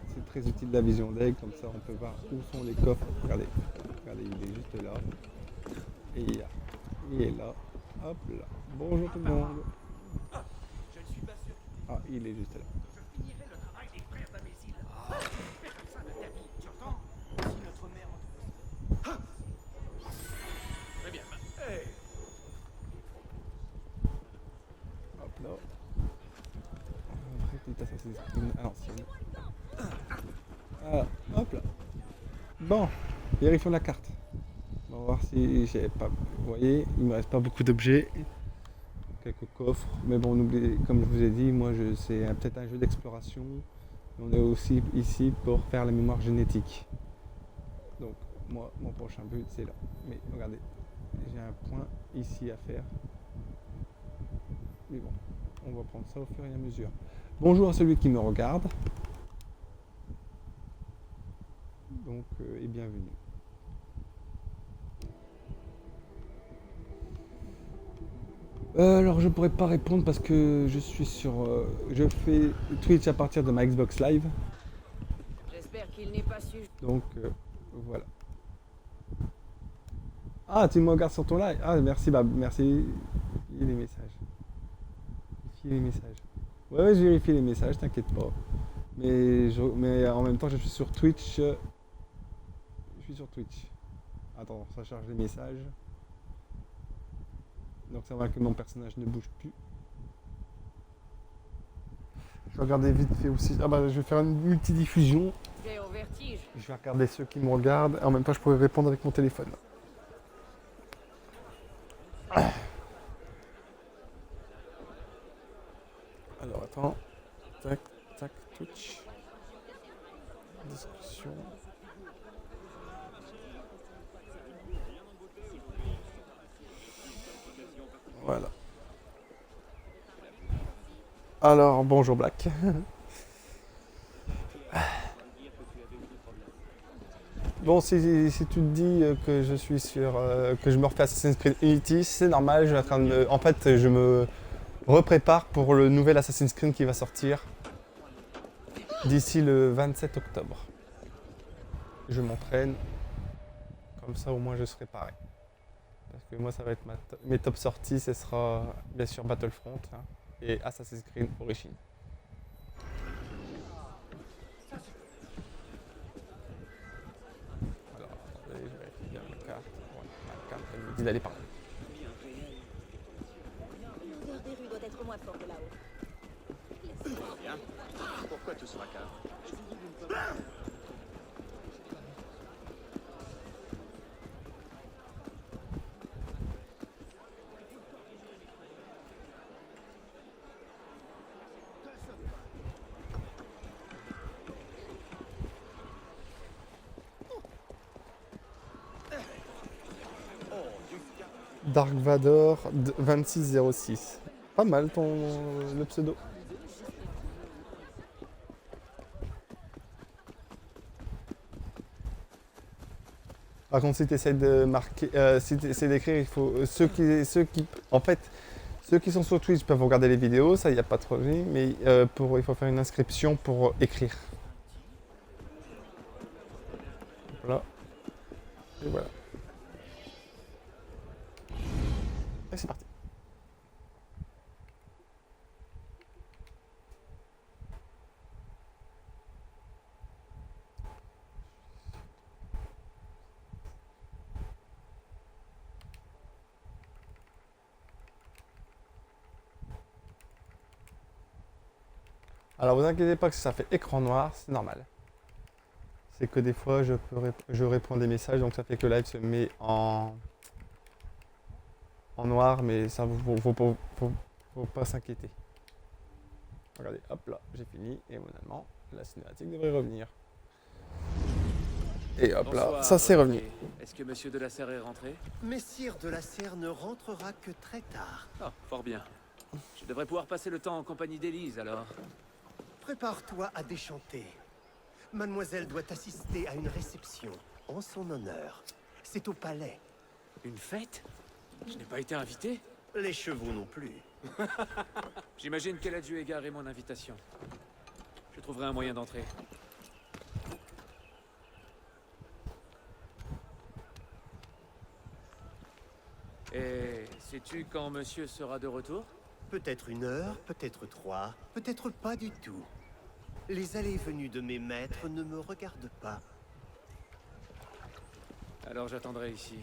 c'est très utile la vision d'aigle. Comme ça, on peut voir où sont les coffres. Regardez, regardez, il est juste là. Et il est là. Hop là. Bonjour tout le monde. Ah, il est juste là. Hop là. Petit Assassin's Creed à l'ancienne. Ah, hop là. Bon, vérifions la carte. On va voir si j'ai pas... Vous voyez, il me reste pas beaucoup d'objets. Quelques coffres. Mais bon, n'oubliez, comme je vous ai dit, moi c'est peut-être un jeu d'exploration. On est aussi ici pour faire la mémoire génétique. Donc, moi, mon prochain but, c'est là. Mais regardez, j'ai un point ici à faire. Mais bon, on va prendre ça au fur et à mesure. Bonjour à celui qui me regarde. Donc, et bienvenue. Alors je pourrais pas répondre parce que je suis sur... je fais Twitch à partir de ma Xbox Live. J'espère qu'il n'est pas su. Donc voilà. Ah, tu me regardes sur ton live. Ah merci, bah merci. Vérifier les messages. Vérifier les messages. Ouais, je vérifie les messages, t'inquiète pas. Mais en même temps je suis sur Twitch. Je suis sur Twitch. Attends, ça charge les messages. Donc ça va que mon personnage ne bouge plus. Je vais regarder vite fait aussi. Ah bah je vais faire une multidiffusion. Je vais regarder ceux qui me regardent. Et en même temps je pourrais répondre avec mon téléphone. Alors attends. Tac, tac, Twitch. Discussion. Voilà. Alors, bonjour Black. Bon, si tu te dis que je suis sur... que je me refais Assassin's Creed Unity, c'est normal, je suis en train de en fait, je me reprépare pour le nouvel Assassin's Creed qui va sortir d'ici le 27 octobre. Je m'entraîne, comme ça au moins je serai pareil. Parce que moi ça va être mes top sorties, ce sera bien sûr Battlefront hein, et Assassin's Creed Origins. Alors, attendez, je vérifie bien ma carte. Ouais, ma carte elle me dit d'aller par là. L'odeur des rues doit être moins forte là-haut. Bien. Pourquoi tout ce fracas? Dark Vador 2606. Pas mal le pseudo. Par contre, si tu essaies de marquer, si tu essaies d'écrire, il faut en fait, ceux qui sont sur Twitch peuvent regarder les vidéos, ça, il n'y a pas de problème, mais il faut faire une inscription pour écrire. Voilà. Et voilà. Et c'est parti. Alors vous inquiétez pas que si ça fait écran noir, c'est normal. C'est que des fois je réponds des messages, donc ça fait que le live se met en noir, mais ça faut pas s'inquiéter. Regardez, hop là, j'ai fini, et normalement, la cinématique devrait revenir. Et hop là, Bonsoir, ça c'est revenu. Est-ce que Monsieur de la Serre est rentré? Messire de la Serre ne rentrera que très tard. Ah, fort bien. Je devrais pouvoir passer le temps en compagnie d'Élise, alors. Prépare-toi à déchanter. Mademoiselle doit assister à une réception en son honneur. C'est au palais. Une fête? Je n'ai pas été invité? Les chevaux non plus. J'imagine qu'elle a dû égarer mon invitation. Je trouverai un moyen d'entrer. Et sais-tu quand monsieur sera de retour? Peut-être 1 heure, peut-être 3, peut-être pas du tout. Les allées et venues de mes maîtres ne me regardent pas. Alors j'attendrai ici.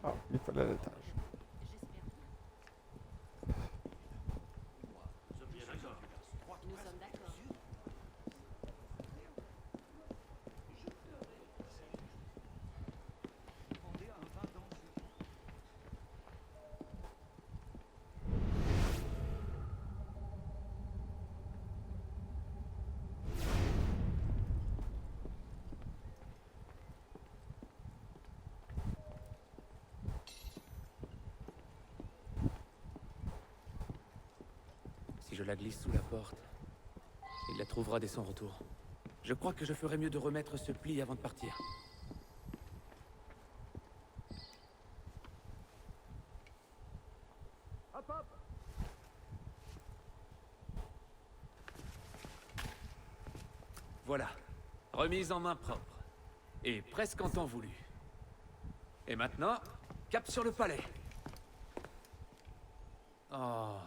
Ah, il faut l'allaitage. Si je la glisse sous la porte, il la trouvera dès son retour. Je crois que je ferais mieux de remettre ce pli avant de partir. Hop, hop. Voilà, remise en main propre. Et presque en temps voulu. Et maintenant, cap sur le palais. Oh,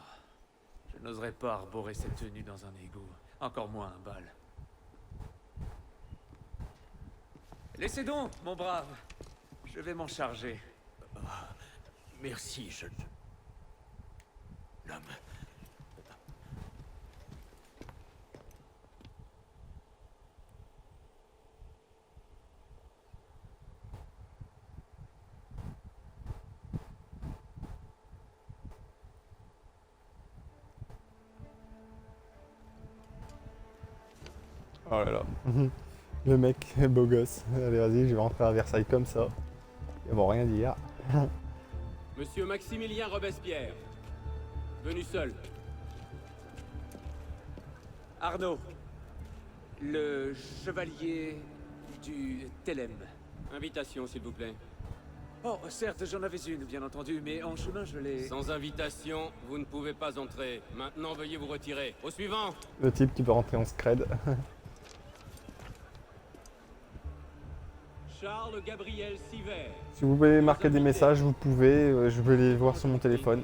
je n'oserais pas arborer cette tenue dans un égout. Encore moins un bal. Laissez donc, mon brave. Je vais m'en charger. Merci, jeune homme. Oh là là. Le mec, beau gosse. Allez, vas-y, je vais rentrer à Versailles comme ça. Ils vont rien dire. Monsieur Maximilien Robespierre. Venu seul. Arnaud. Le chevalier du Télème. Invitation, s'il vous plaît. Oh, certes, j'en avais une, bien entendu, mais en chemin, je l'ai... Sans invitation, vous ne pouvez pas entrer. Maintenant, veuillez vous retirer. Au suivant. Le type qui peut rentrer en scred. Charles Gabriel Siver. Si vous voulez marquer des messages, vous pouvez. Je vais les voir sur mon téléphone.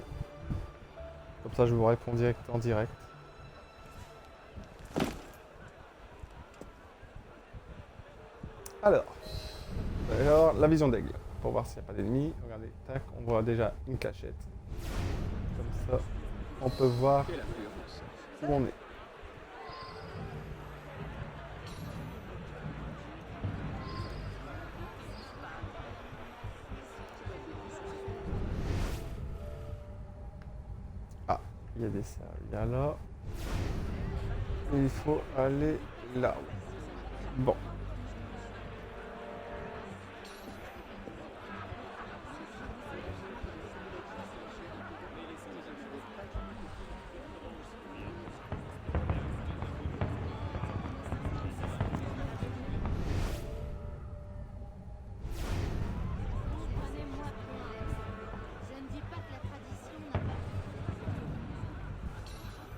Comme ça, je vous réponds en direct. Alors, la vision d'aigle. Pour voir s'il n'y a pas d'ennemis. Regardez, tac, on voit déjà une cachette. Comme ça, on peut voir où on est. Ah, il y a des serviettes là. il faut aller là. Bon.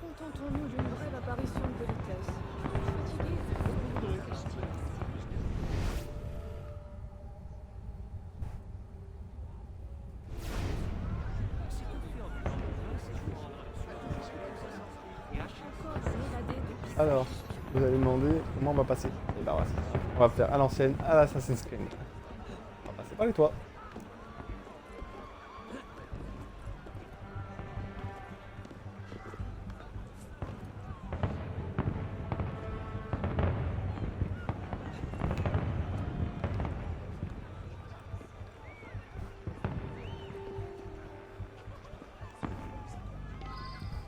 Contentons-nous d'une brève apparition de politesse. Fatigué, Alors, vous allez demander comment on va passer. Et ben on va faire à l'ancienne, à l'Assassin's Creed. On va passer par les toits.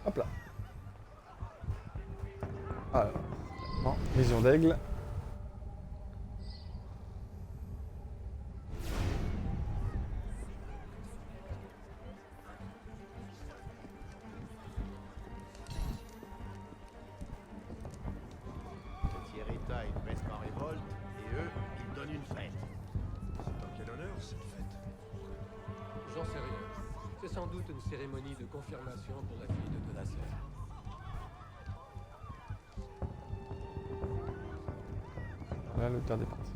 Hop là. Alors, non, vision d'aigle. Thierrita est presque en révolte, et eux, ils donnent une fête. C'est en quel honneur, cette fête? J'en sais rien. C'est sans doute une cérémonie de confirmation pour la fille de Delasser. Là, le garde est parti.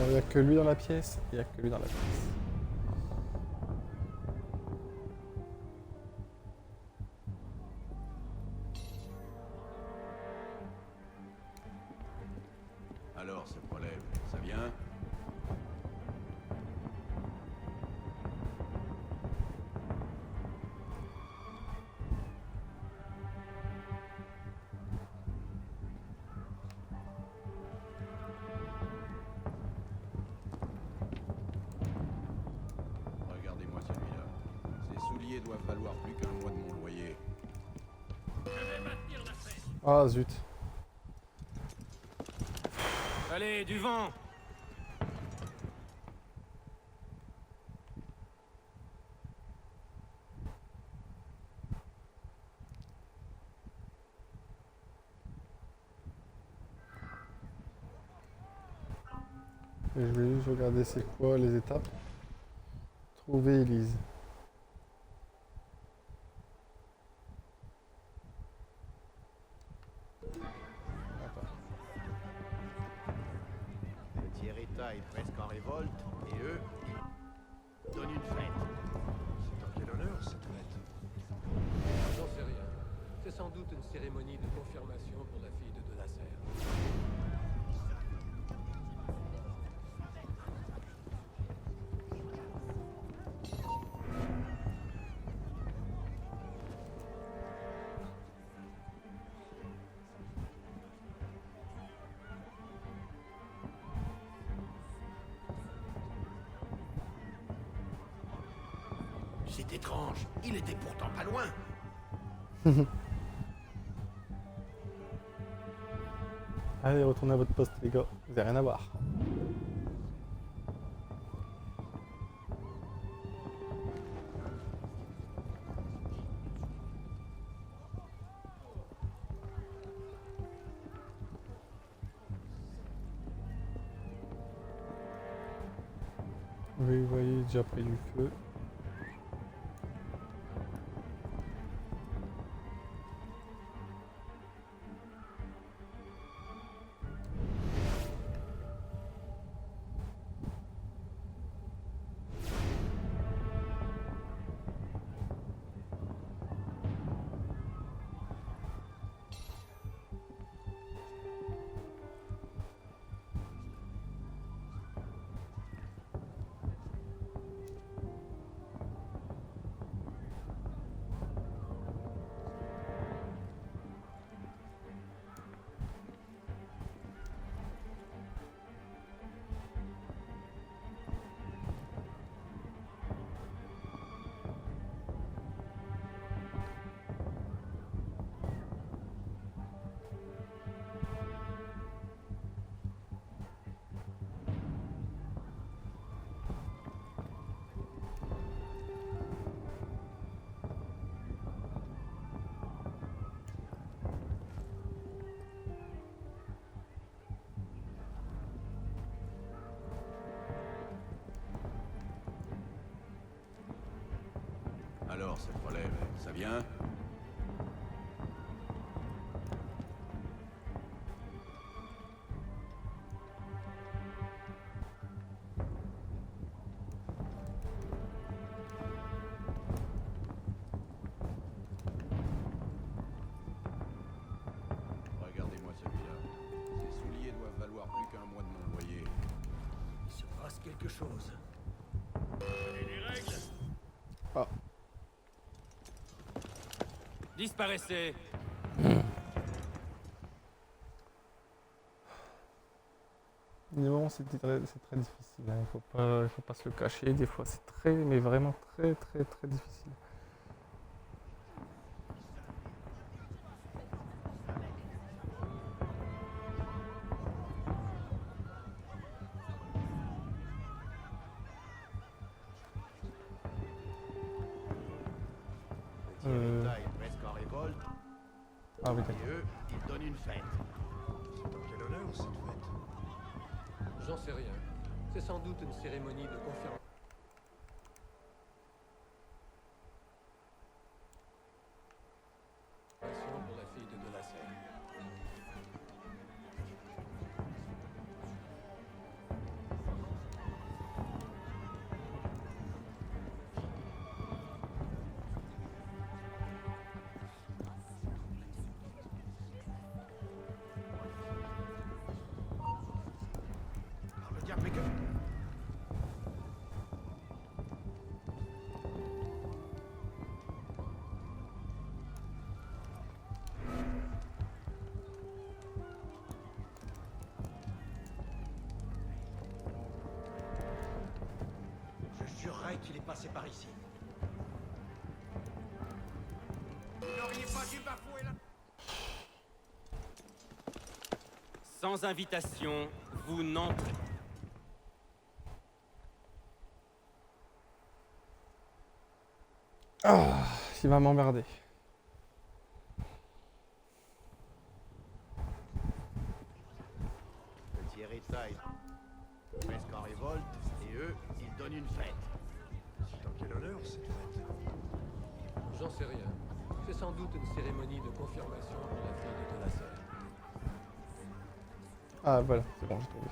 Il n'y a que lui dans la pièce. Il n'y a que lui dans la pièce. Alors, ce problème, ça vient? Regardez-moi celui-là. Ces souliers doivent valoir plus qu'un mois de mon loyer. Ah zut. Allez, du vent! Et je vais juste regarder c'est quoi les étapes. Trouver Elise. Thierrita est presque en révolte, et eux, ils donnent une fête. C'est en quel honneur, cette fête? J'en sais rien. C'est sans doute une cérémonie de confirmation pour la fille de Delasser. C'est étrange, il était pourtant pas loin. Allez, retournez à votre poste, les gars. Vous avez rien à voir. Oui, vous voyez, déjà pris du feu. Alors, cette relève, ça vient? Regardez-moi celui-là. Ces souliers doivent valoir plus qu'un mois de mon loyer. Il se passe quelque chose. Ah. Disparaissez. Évidemment, c'est très difficile. Hein. Il faut pas se le cacher. Des fois, c'est très, mais vraiment très difficile. Presque en révolte. Ah oui, Et eux, ils donnent une fête. Quel honneur, cette fête? J'en sais rien. C'est sans doute une cérémonie de confirmation pour la fille de Delacer. Le diable, mais que... Je jurerais qu'il est passé par ici. Vous n'auriez pas dû bafouer la... Sans invitation, vous n'entrez. Ah, il va m'emmerder. Petit héritail, presque en révolte, et eux, ils donnent une fête. Quel honneur, cette fête? J'en sais rien. C'est sans doute une cérémonie de confirmation pour la fille de Delacer. Ah voilà, c'est bon, j'ai trouvé.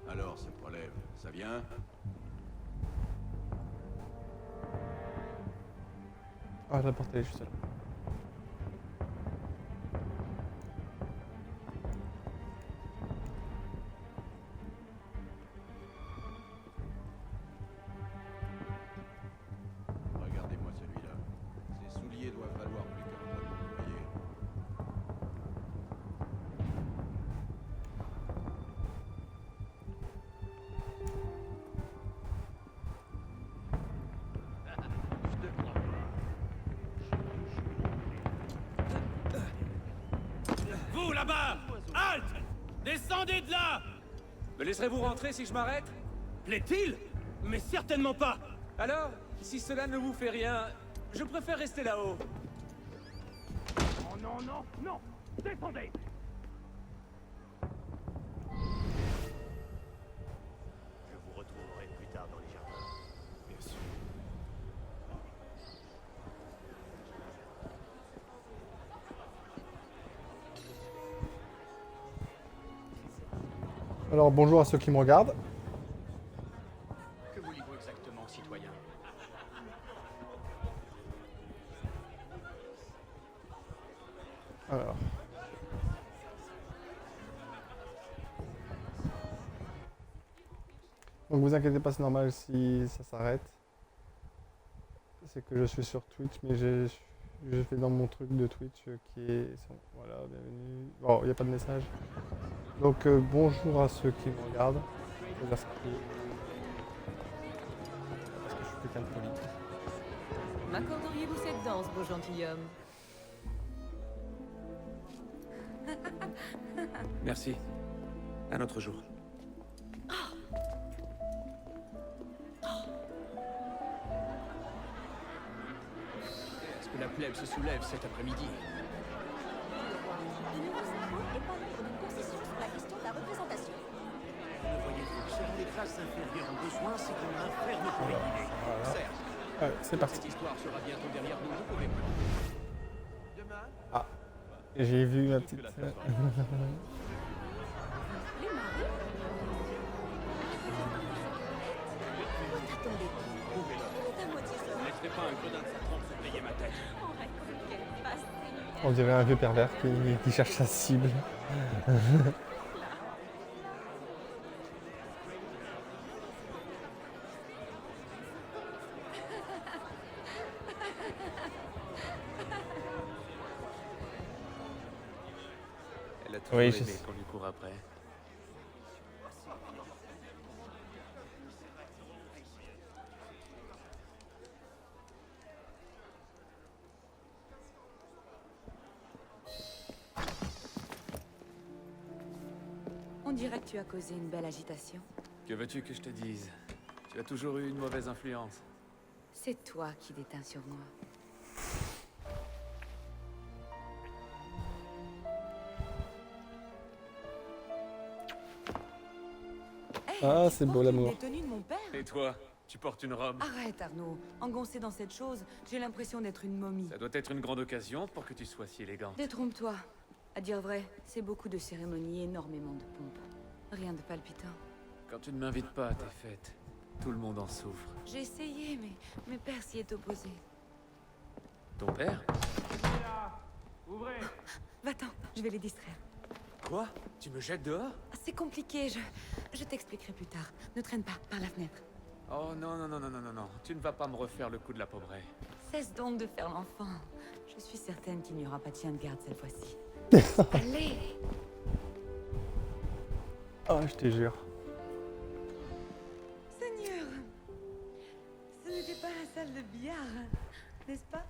Alors, cette relève, ça vient? Ah, la porte elle est juste là. barbares! Halte! Descendez de là! Me laisserez-vous rentrer si je m'arrête? Plaît-il? Mais certainement pas! Alors, si cela ne vous fait rien, je préfère rester là-haut. Oh non, non, non! Descendez! Je vous retrouverai plus tard dans les jardins. Bien sûr. Alors bonjour à ceux qui me regardent. Que voulez-vous exactement, citoyen? Alors. Donc vous inquiétez pas, c'est normal si ça s'arrête. C'est que je suis sur Twitch, mais je fais dans mon truc de Twitch qui est... Voilà, bienvenue. Bon, il n'y a pas de message. Donc bonjour à ceux qui me regardent. Je vais dire ça parce que je suis quelqu'un de poli. M'accorderiez-vous cette danse, beau gentilhomme? Merci. Un autre jour. Est-ce que la plèbe se soulève cet après-midi? Le nouveau symbole est pas libre d'une concession sur la question de la représentation. Ne voyez-vous, ce dont les classes inférieures ont besoin, c'est qu'on inferne pour équilibrer. Voilà. Certes. C'est parti. Cette histoire sera bientôt derrière nous, vous pouvez Demain. Ah, j'ai vu ma petite... Les maris? Attendez. On est à moitié seul. Laisserez pas un gredin de sa trompe surveiller ma tête. Quelle face, Seigneur. On dirait un vieux pervers qui cherche sa cible. Elle a toujours Oui, aimé qu'on lui court après. On dirait que tu as causé une belle agitation. Que veux-tu que je te dise? Tu as toujours eu une mauvaise influence. C'est toi qui déteins sur moi. Ah, c'est beau l'amour. Les tenues de mon père. Et toi? Tu portes une robe? Arrête, Arnaud. Engoncé dans cette chose, j'ai l'impression d'être une momie. Ça doit être une grande occasion pour que tu sois si élégante. Détrompe-toi. À dire vrai, c'est beaucoup de cérémonies, énormément de pompe. Rien de palpitant. Quand tu ne m'invites pas à tes fêtes, tout le monde en souffre. J'ai essayé, mais père s'y est opposé. Ton père? Ouvrez! Va-t'en, je vais les distraire. Quoi? Tu me jettes dehors? C'est compliqué, je t'expliquerai plus tard. Ne traîne pas, par la fenêtre. Oh non, non, non, non, non, non, non. Tu ne vas pas me refaire le coup de la pauvrée. Cesse donc de faire l'enfant. Je suis certaine qu'il n'y aura pas de chien de garde cette fois-ci. Allez! Oh, je te jure. Seigneur! Ce n'était pas la salle de billard, n'est-ce pas?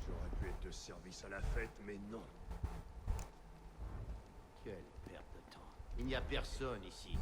J'aurais pu être de service à la fête, mais non. Quelle perte de temps. Il n'y a personne ici.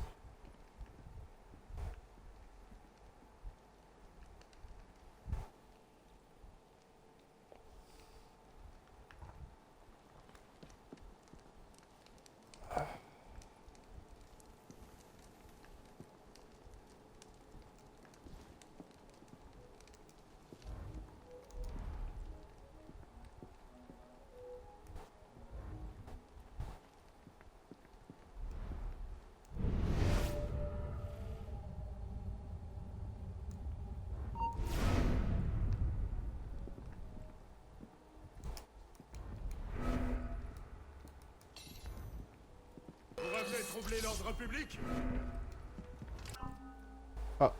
Vous revenez troubler l'ordre public? Ah.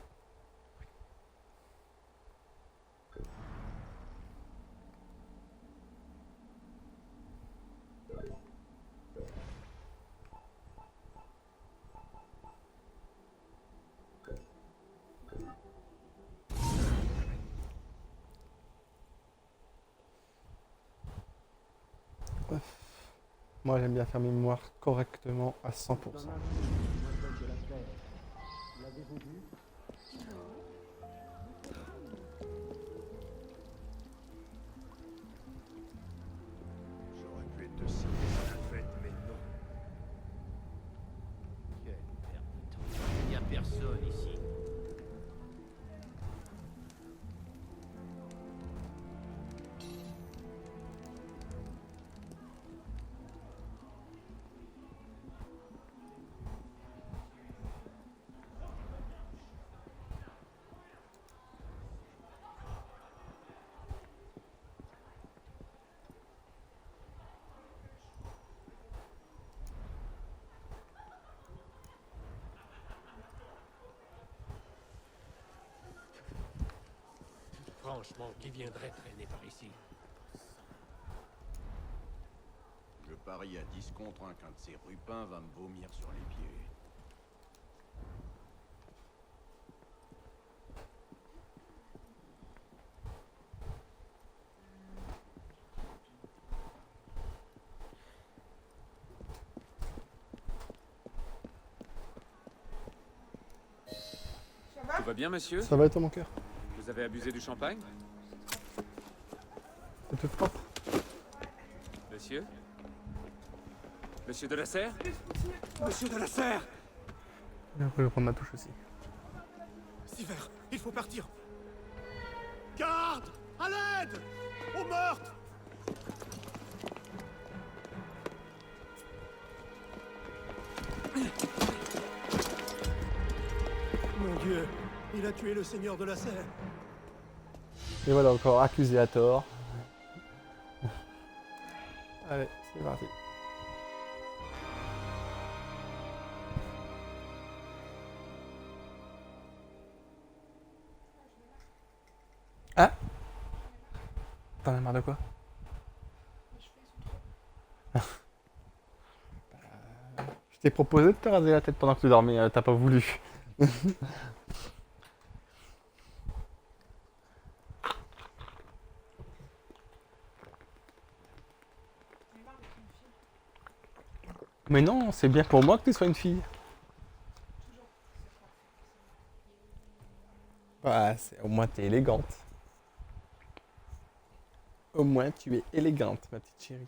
Bref. Moi j'aime bien faire mes mémoires correctement à 100%. L'avez-vous vu? J'aurais pu être de service à la fête, mais non. Quelle perte de temps. Il n'y a personne ici. Franchement, qui viendrait traîner par ici? Je parie à 10 contre 1 qu'un de ces rupins va me vomir sur les pieds. Tout va bien, monsieur? Ça va et toi mon cœur? Vous avez abusé du champagne? C'est tout propre. Monsieur? Monsieur de la Serre? Monsieur de la Serre! Il a voulu prendre ma touche aussi. Siver, il faut partir. Garde! À l'aide! Au meurtre! Mon Dieu, il a tué le seigneur de la Serre. Et voilà encore accusé à tort. Allez, c'est parti. Ah? T'en as marre de quoi? Je t'ai proposé de te raser la tête pendant que tu dormais, t'as pas voulu. Mais non, c'est bien pour moi que tu sois une fille. Bah, au moins t'es élégante. Au moins tu es élégante, ma petite chérie.